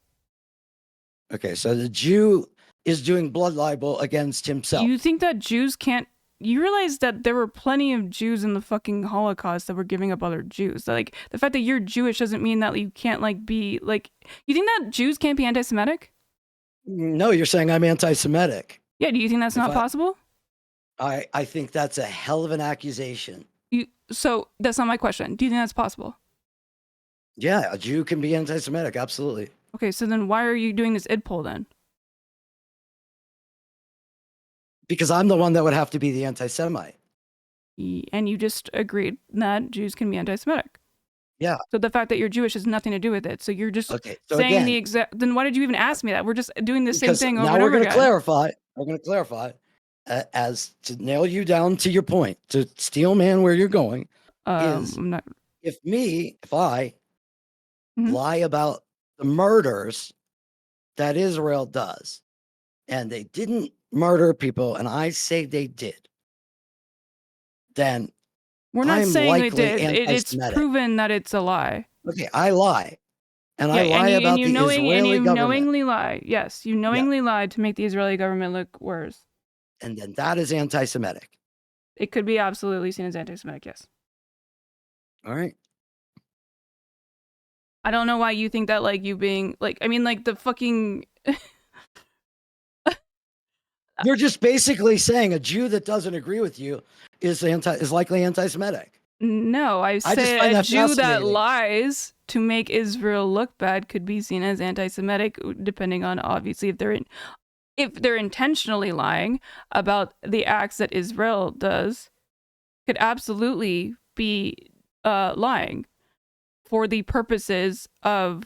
Okay, so the Jew is doing blood libel against himself. You think that Jews can't? You realize that there were plenty of Jews in the fucking Holocaust that were giving up other Jews. Like the fact that you're Jewish doesn't mean that you can't like be like. You think that Jews can't be anti-Semitic? No, you're saying I'm anti-Semitic. Yeah. Do you think that's If not I- possible? I think that's a hell of an accusation. So that's not my question. Do you think that's possible? Yeah, a Jew can be anti-Semitic, absolutely. Okay, so then why are you doing this id poll then? Because I'm the one that would have to be the anti-Semite. And you just agreed that Jews can be anti-Semitic. Yeah. So the fact that you're Jewish has nothing to do with it. So you're just Okay. So saying again, the exact. Then why did you even ask me that? We're just doing the same because thing over now and we're over going to again. clarify. We're going to clarify as to nail you down to your point, to steel man where you're going. Is I'm not. if I Mhm. lie about the murders that Israel does, and they didn't murder people, and I say they did, then We're not I'm saying they likely did. It's anti-Semitic. proven that it's a lie. Okay, I lie. And Yeah, I lie and about you the Israeli government. knowingly lie. Yes, you knowingly lied to make the Israeli government look worse. And then that is anti-Semitic. It could be absolutely seen as anti-Semitic. Yes. All right. I don't know why you think that, like, you being like, I mean, like the fucking. You're just basically saying a Jew that doesn't agree with you is likely anti-Semitic. No, I just say find a that Jew that fascinating. lies to make Israel look bad could be seen as anti-Semitic, depending on obviously if they're intentionally lying about the acts that Israel does, could absolutely be lying for the purposes of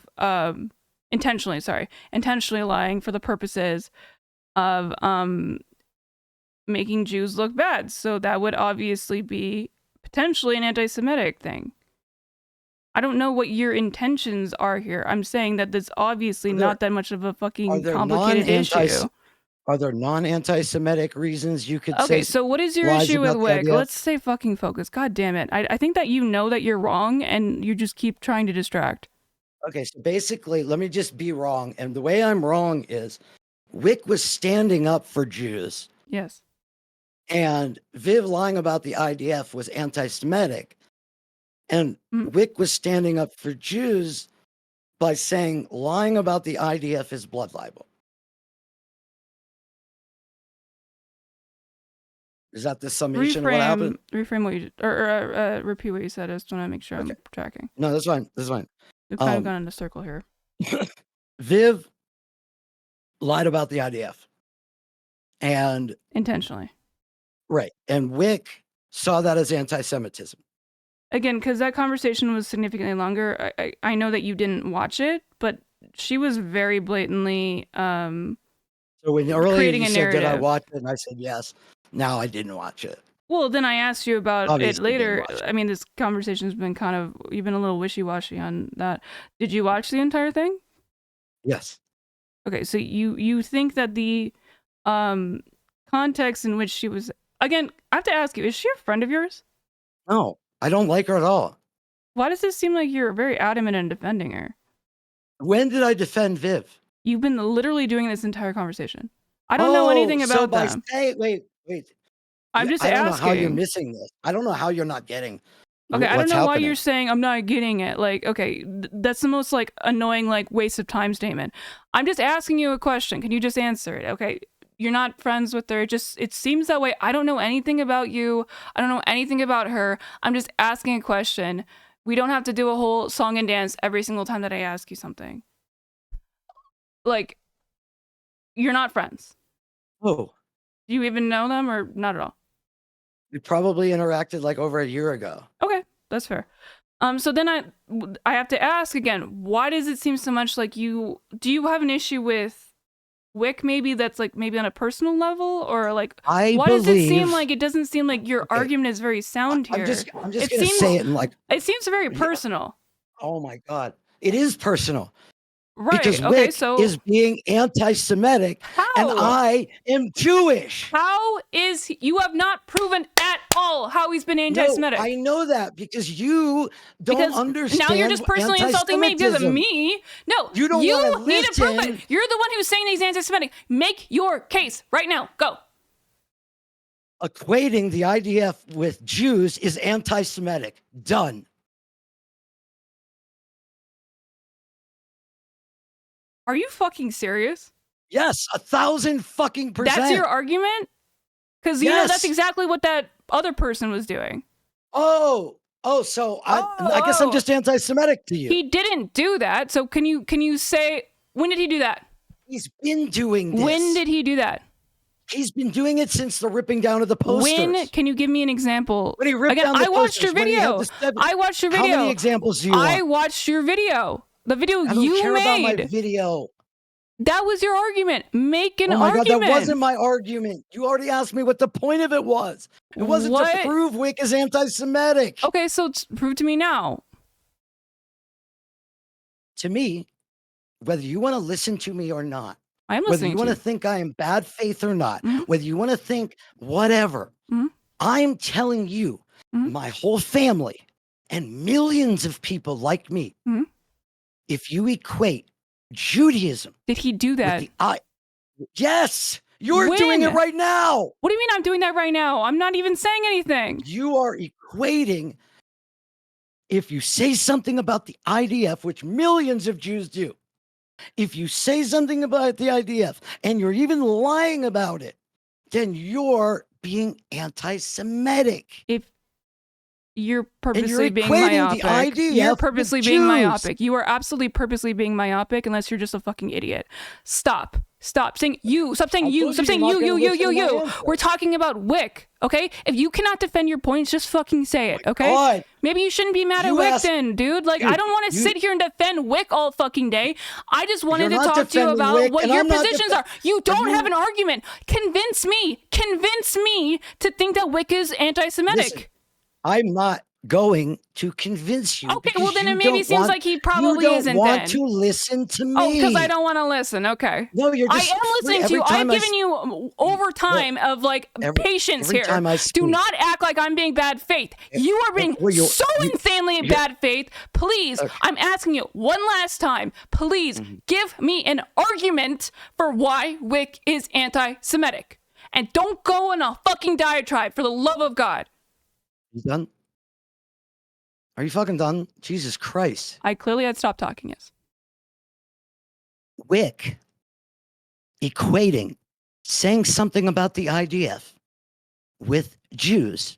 intentionally lying for the purposes of making Jews look bad. So that would obviously be potentially an anti-Semitic thing. I don't know what your intentions are here. I'm saying that there's obviously not that much of a fucking complicated issue. Are there non-anti-Semitic reasons you could say? Okay, so what is your lies issue with about the Wick? IDF? Let's stay fucking focused. God damn it. I think that you know that you're wrong and you just keep trying to distract. Okay, so basically, let me just be wrong. And the way I'm wrong is Wick was standing up for Jews. Yes. And Viv lying about the IDF was anti-Semitic. And Wick was standing up for Jews by saying lying about the IDF is blood libel. Is that the summation of what happened? Reframe what you or repeat what you said. I just want to make sure I'm tracking. No, that's fine. That's fine. We've kind of gone in a circle here. Viv lied about the IDF. And intentionally. Right. And Wick saw that as anti-Semitism. Again, because that conversation was significantly longer. I know that you didn't watch it, but she was very blatantly so when earlier creating you a said, narrative. did I watch it? And I said, yes. Now I didn't watch it. Well, then I asked you about Obviously it later. didn't watch it. I mean, this conversation's been you've been a little wishy-washy on that. Did you watch the entire thing? Yes. Okay, so you think that the context in which she was... Again, I have to ask you, is she a friend of yours? No, I don't like her at all. Why does it seem like you're very adamant in defending her? When did I defend Viv? You've been literally doing this entire conversation. I don't know anything about them. Wait. I'm just I don't asking. know how you're missing this. I don't know how you're not getting Okay, I don't know why happening. you're saying I'm not getting it. Like, okay, that's the most like annoying like waste of time statement. I'm just asking you a question. Can you just answer it? Okay, you're not friends with her. It seems that way. I don't know anything about you. I don't know anything about her. I'm just asking a question. We don't have to do a whole song and dance every single time that I ask you something. Like, you're not friends. Oh. Do you even know them or not at all? We probably interacted like over a year ago. Okay, that's fair. So then I have to ask again, why does it seem so much like do you have an issue with Wick maybe that's like maybe on a personal level or like why does it seem like it doesn't seem like your argument is very sound here? I'm just going to say it in like... It seems very personal. Oh my God. It is personal. Right. Because okay, Wick so is being anti-Semitic and I am Jewish. How is you have not proven at all how he's been anti-Semitic? No, I know that because you don't understand. Now you're just personally insulting me because of me. No, you don't need to prove it. You're the one who's saying that he's anti-Semitic. Make your case right now. Go. Equating the IDF with Jews is anti-Semitic. Done. Are you fucking serious? Yes, 1,000% That's your argument? Because you know that's exactly what that other person was doing. So I guess I'm just anti-Semitic to you. He didn't do that. So can you say when did he do that? He's been doing this. When did he do that? He's been doing it since the ripping down of the posters. When can you give me an example? When he ripped Again, down the I watched your posters, when he had video. the seven- I watched your How video. many examples do you I want? watched your video. The video I don't you care about my made. video. That was your argument. Make an Oh my argument. God, that wasn't my argument. You already asked me what the point of it was. It wasn't What? to prove Wick is anti-Semitic. Okay, so prove to me now. To me, whether you want to listen to me or not, I am whether listening you to want you. to think I am bad faith or not, Mhm. whether you want to think whatever, Mhm. I'm telling you, Mhm. my whole family and millions of people like me, Mhm. if you equate Judaism Did he do that? with yes, you're doing it When? right now. What do you mean I'm doing that right now? I'm not even saying anything. You are equating, if you say something about the IDF, which millions of Jews do, if you say something about the IDF and you're even lying about it, then you're being anti-Semitic. If you're purposely being equating the myopic. IDF You're with purposely being Jews. myopic. You are absolutely purposely being myopic unless you're just a fucking idiot. Stop. Stop saying you. Stop saying I you. told Stop you saying you're you, not you, gonna you, listen you, to my you. answer. We're talking about Wick, okay? If you cannot defend your points, just fucking say it, okay? God, Maybe you shouldn't be mad at You Wick asked- then, dude. Like, I Dude, don't want to you- sit here and defend Wick all fucking day. I just wanted to You're not talk to you defending about Wick, what and your I'm not positions defen- are. You don't you- have an argument. Convince me to think that Wick is anti-Semitic. Listen, I'm not going to convince you. Okay, because well then you it maybe don't seems want- like he probably you don't isn't want then. to listen to me. Oh, because I don't want to listen. Okay. No, you're I just am listening to every you. I've time I given you overtime of like patience every here. time I Do speak- not act like I'm being bad faith. You are being well, so insanely bad faith. Please, Okay. I'm asking you one last time. Please give me an argument for why Wick is anti-Semitic. And don't go on a fucking diatribe for the love of God. You done? Are you fucking done? Jesus Christ. I clearly had stopped talking, yes. Wick equating saying something about the IDF with Jews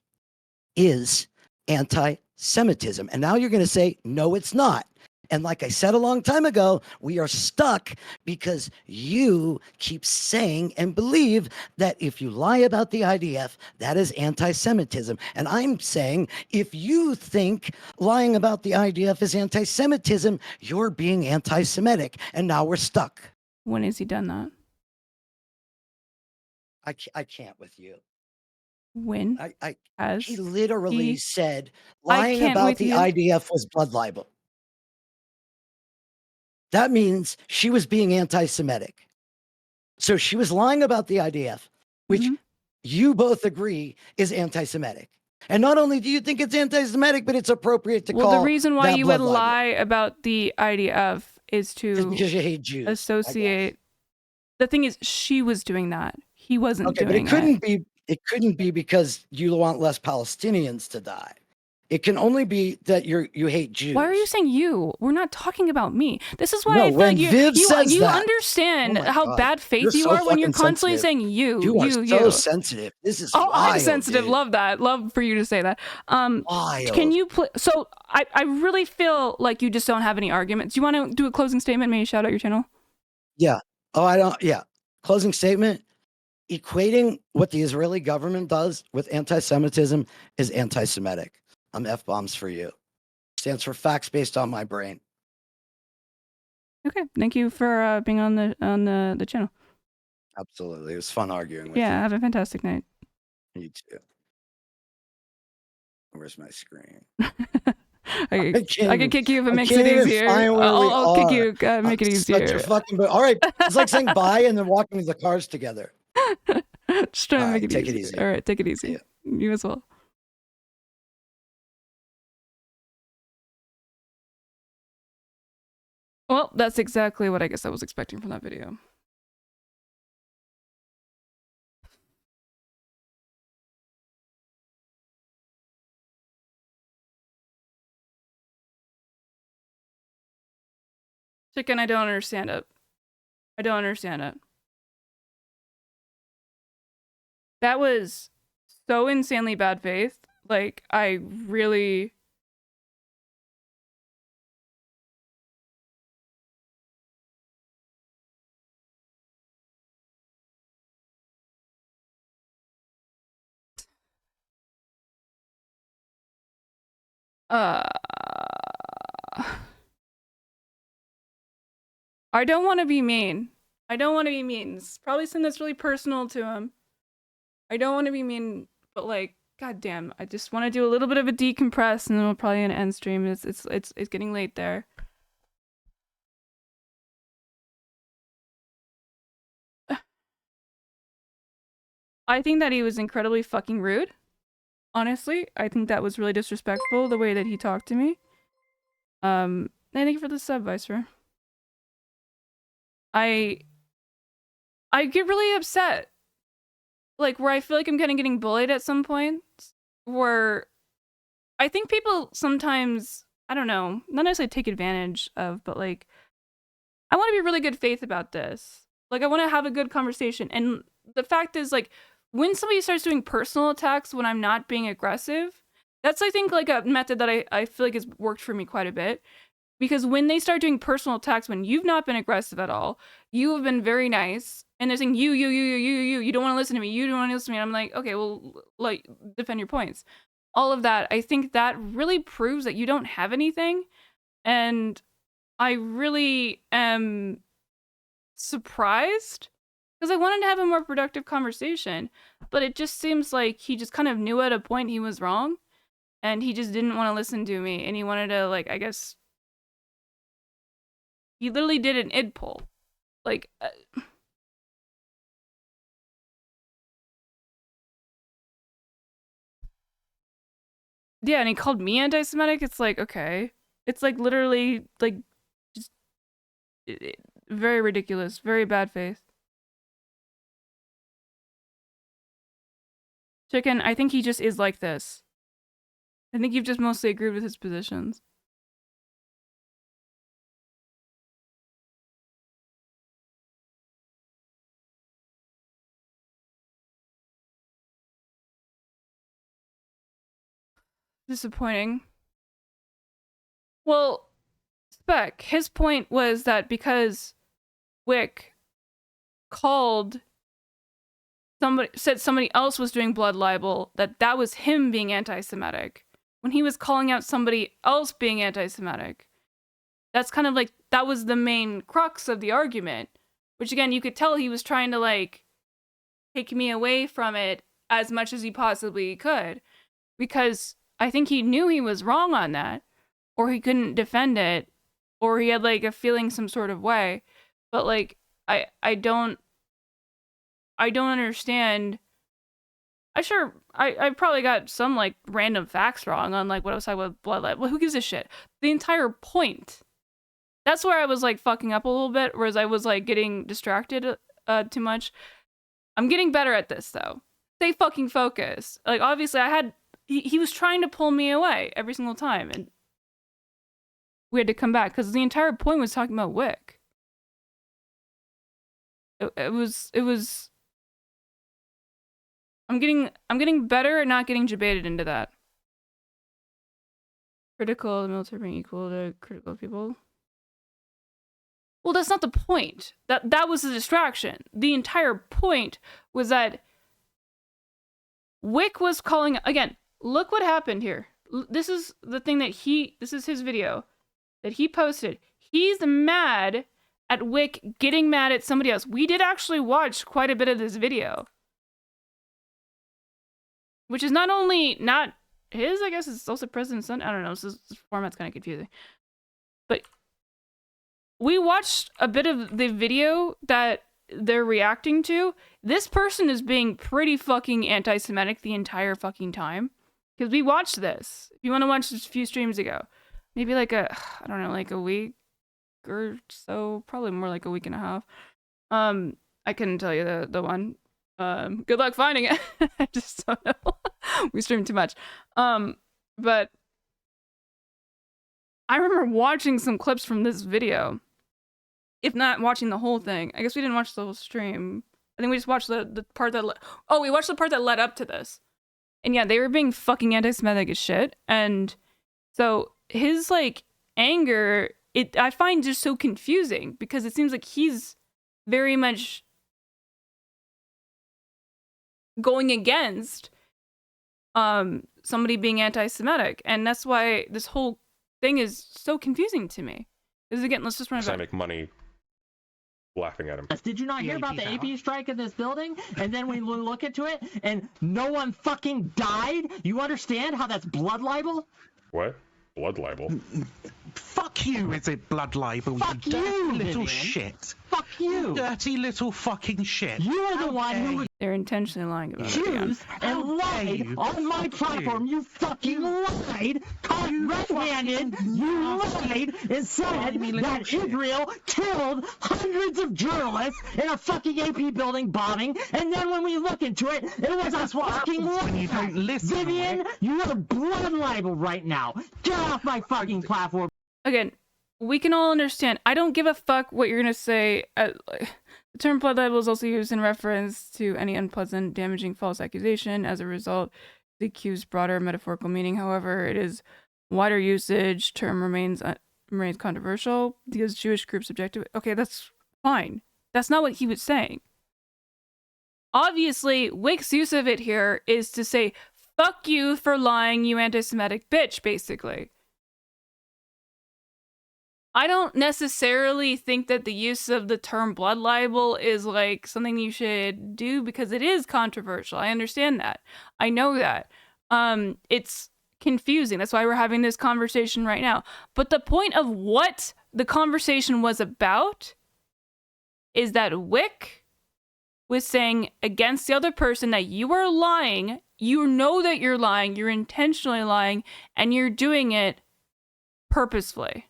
is anti-Semitism. And now you're going to say, no, it's not. And like I said a long time ago, we are stuck because you keep saying and believe that if you lie about the IDF, that is anti-Semitism. And I'm saying if you think lying about the IDF is anti-Semitism, you're being anti-Semitic. And now we're stuck. When has he done that? I can't with you. When has He literally he- said I lying can't about with the you. IDF was blood libel. That means she was being anti-Semitic. So she was lying about the IDF, which Mhm. you both agree is anti-Semitic. And not only do you think it's anti-Semitic, but it's appropriate to Well, call the reason why that you blood would libel. lie about the IDF is Just to because you hate Jews. I guess. associate. The thing is, she was doing that. He wasn't Okay, but doing it couldn't be because you want less Palestinians to die. It can only be that you hate Jews. Why are you saying you? We're not talking about me. This is why No, I feel when like you Viv says you that- understand Oh my how God. bad faith You're you so are when you're fucking constantly sensitive. saying you. You are so you. sensitive. This is Oh, I'm wild, sensitive. dude. Love that. Love for you to say that. Wild. Can you so I really feel like you just don't have any arguments. Do you want to do a closing statement? Maybe shout out your channel. Yeah. Oh, I don't. Yeah. Closing statement. Equating what the Israeli government does with anti-Semitism is anti-Semitic. I'm F-bombs for you. Stands for facts based on my brain. Okay. Thank you for being on the channel. Absolutely. It was fun arguing with Yeah. Have a fantastic night. you. You too. Where's my screen? I can't can even- kick you if it I makes can't it even easier. find where we I'll kick are. you. Make it I'm such easier. a fucking. All right. It's like saying bye and then walking to the cars together. Just trying to All make right, it take it easy. easy. All right. Take it easy. Yeah. You as well. Well, that's exactly what I guess I was expecting from that video. Chicken, I don't understand it. I don't understand it. That was so insanely bad faith. Like, I really... I don't want to be mean. I don't want to be mean. It's probably something that's really personal to him. I don't want to be mean, but like, goddamn, I just want to do a little bit of a decompress, and then we'll probably end stream. It's getting late there. I think that he was incredibly fucking rude. Honestly, I think that was really disrespectful, the way that he talked to me. Thank you for the sub, Viceroy. I get really upset. Like, where I feel like I'm kind of getting bullied at some point. Where I think people sometimes, I don't know, not necessarily take advantage of, but like, I want to be really good faith about this. Like, I want to have a good conversation. And the fact is, like, when somebody starts doing personal attacks when I'm not being aggressive, that's, I think, like a method that I feel like has worked for me quite a bit. Because when they start doing personal attacks when you've not been aggressive at all, you have been very nice, and they're saying, you don't want to listen to me, you don't want to listen to me. And I'm like, okay, well, like, defend your points. All of that, I think that really proves that you don't have anything. And I really am surprised, because I wanted to have a more productive conversation, but it just seems like he just kind of knew at a point he was wrong, and he just didn't want to listen to me, and he wanted to, like, I guess, he literally did an id poll. Like, yeah, and he called me anti-Semitic. It's like, okay. It's like literally, like, just very ridiculous, very bad faith. Chicken, I think he just is like this. I think you've just mostly agreed with his positions. Disappointing. Well, Spec, his point was that because Wick called said somebody else was doing blood libel, that was him being anti-Semitic, when he was calling out somebody else being anti-Semitic. That's kind of like, that was the main crux of the argument, which again, you could tell he was trying to, like, take me away from it as much as he possibly could, because I think he knew he was wrong on that, or he couldn't defend it, or he had, like, a feeling some sort of way. But, like, I don't understand. I probably got some, like, random facts wrong on, like, what I was talking about blood libel. Well, who gives a shit? The entire point. That's where I was, like, fucking up a little bit, whereas I was, like, getting distracted too much. I'm getting better at this, though. Stay fucking focused. Like, obviously, he was trying to pull me away every single time, and we had to come back, because the entire point was talking about Wick. It was... I'm getting better at not getting debated into that. Critical, the military being equal to critical people. Well, that's not the point. That was the distraction. The entire point was that Wick was calling... Again, look what happened here. This is the thing that this is his video that he posted. He's mad at Wick getting mad at somebody else. We did actually watch quite a bit of this video, which is not only not his, I guess it's also President's son. I don't know, this format's kind of confusing. But we watched a bit of the video that they're reacting to. This person is being pretty fucking anti-Semitic the entire fucking time. Because we watched this. If you want to watch this a few streams ago. Maybe like I don't know, like a week or so. Probably more like a week and a half. I couldn't tell you the one. Good luck finding it. I just don't know. We streamed too much. But I remember watching some clips from this video. If not watching the whole thing. I guess we didn't watch the whole stream. I think we just watched the part that... we watched the part that led up to this. And yeah, they were being fucking anti-Semitic as shit. And so his, like, anger, I find just so confusing. Because it seems like he's very much going against somebody being anti-Semitic, and that's why this whole thing is so confusing to me. Because again, let's just run it Because I back. make money laughing at him. Did you not hear about the AP strike in this building? And then we look into it, and no one fucking died? You understand how that's blood libel? What? Blood libel? Fuck you, is it blood libel? Fuck you dirty you, little Vivian. shit. Fuck you! Dirty little fucking shit. You are the one who They're intentionally lying about it again. accused and lied you. on my platform. You fucking lied, caught red-handed. You lied and said that Israel killed hundreds of journalists in a fucking AP building bombing. And then when we look into it, it was a fucking when you lie. don't listen, Vivian, right? you are blood libel right now. Get off my fucking platform. Again, we can all understand. I don't give a fuck what you're gonna say. The term blood libel is also used in reference to any unpleasant, damaging, false accusation. As a result, the accused's broader metaphorical meaning. However, it is wider usage. Term remains controversial because Jewish groups object to it. Okay, that's fine. That's not what he was saying. Obviously, Wick's use of it here is to say, "Fuck you for lying, you anti-Semitic bitch," basically. I don't necessarily think that the use of the term blood libel is like something you should do because it is controversial. I understand that. I know that. It's confusing. That's why we're having this conversation right now. But the point of what the conversation was about is that Wick was saying against the other person that you are lying, you know that you're lying, you're intentionally lying, and you're doing it purposefully,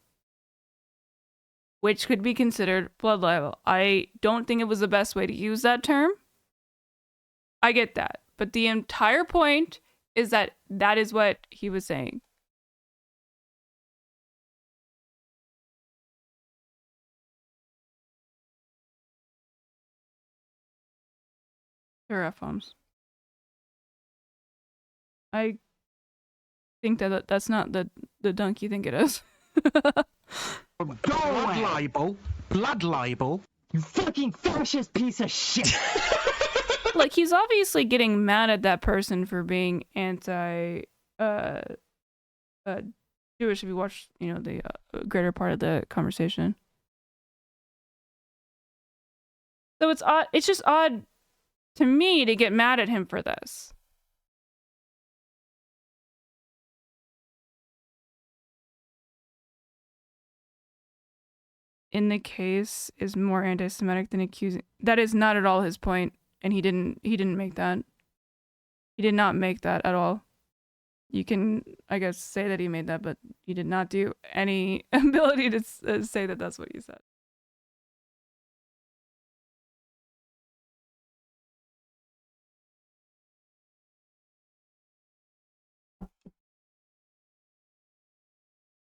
which could be considered blood libel. I don't think it was the best way to use that term. I get that. But the entire point is that that is what he was saying. They're F-bombs. I think that that's not the dunk you think it is. Blood libel. Blood libel. You fucking fascist piece of shit. Like, he's obviously getting mad at that person for being anti Jewish, if you watch, the greater part of the conversation. So it's odd. It's just odd to me to get mad at him for this. In the case is more anti-Semitic than accusing. That is not at all his point, and he didn't make that. He did not make that at all. You can, I guess, say that he made that, but he did not do any ability to say that that's what you said.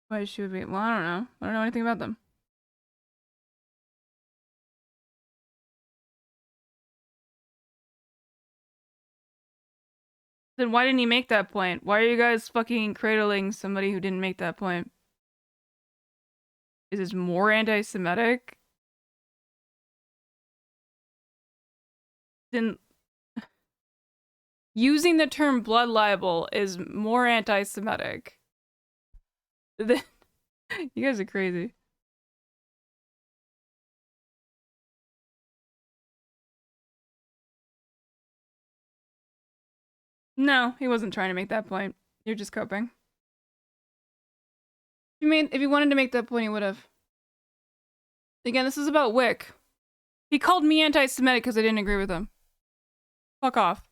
Why she would be? Well, I don't know. I don't know anything about them. Then why didn't he make that point? Why are you guys fucking cradling somebody who didn't make that point? Is this more anti-Semitic? Then using the term blood libel is more anti-Semitic. You guys are crazy. No, he wasn't trying to make that point. You're just coping. If he wanted to make that point, he would have. Again, this is about Wick. He called me anti-Semitic because I didn't agree with him. Fuck off.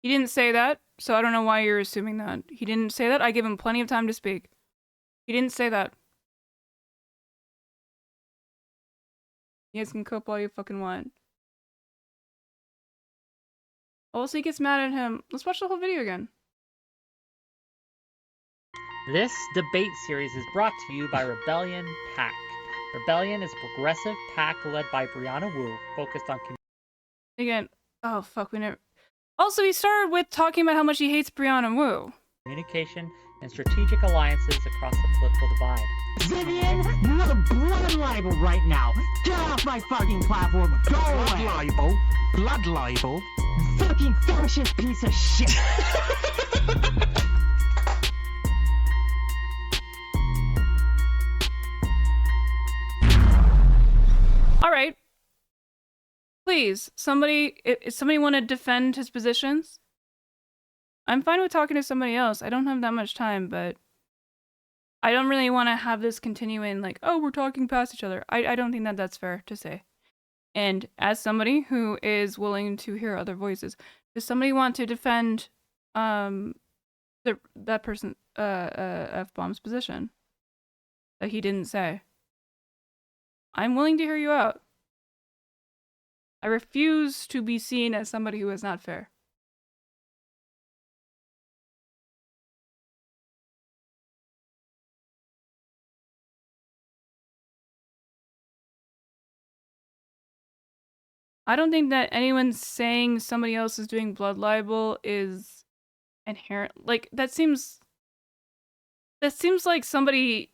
He didn't say that, so I don't know why you're assuming that. He didn't say that. I gave him plenty of time to speak. He didn't say that. You guys can cope all you fucking want. Also, he gets mad at him. Let's watch the whole video again. This debate series is brought to you by Rebellion PAC. Rebellion is a progressive PAC led by Brianna Wu, focused on Again, oh fuck, we never... Also, he started with talking about how much he hates Brianna Wu. communication and strategic alliances across the political divide. Vivian, you're a blood libel right now. Get off my fucking platform. Go Blood away. libel. Blood libel. Fucking fascist piece of shit. All right. Please, somebody, if somebody want to defend his positions? I'm fine with talking to somebody else. I don't have that much time, but I don't really want to have this continuing like, oh, we're talking past each other. I don't think that that's fair to say. And as somebody who is willing to hear other voices, does somebody want to defend that person F-bomb's position that he didn't say? I'm willing to hear you out. I refuse to be seen as somebody who is not fair. I don't think that anyone saying somebody else is doing blood libel is inherent. Like, that seems like somebody,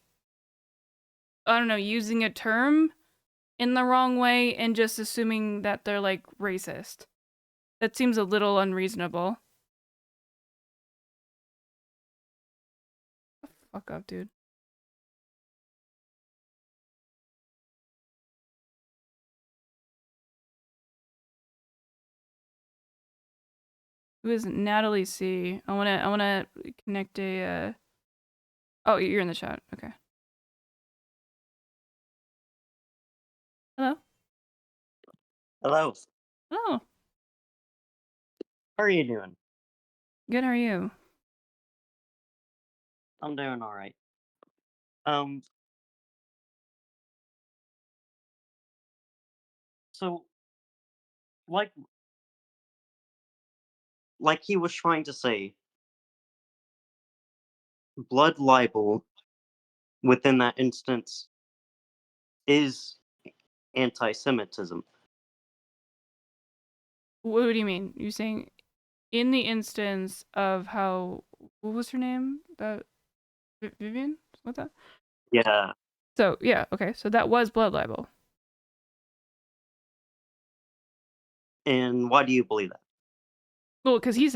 I don't know, using a term in the wrong way and just assuming that they're like racist. That seems a little unreasonable. Fuck up, dude. Who is Natalie C? I wanna connect a Oh, you're in the chat. Okay. Hello? Hello. Oh, How are you doing? good, how are you? I'm doing all right. So like he was trying to say, blood libel within that instance is anti-Semitism. What do you mean? You saying in the instance of how, what was her name? That Vivian? What's that? Yeah. So, yeah, okay. So that was blood libel. And why do you believe that? Well, because he said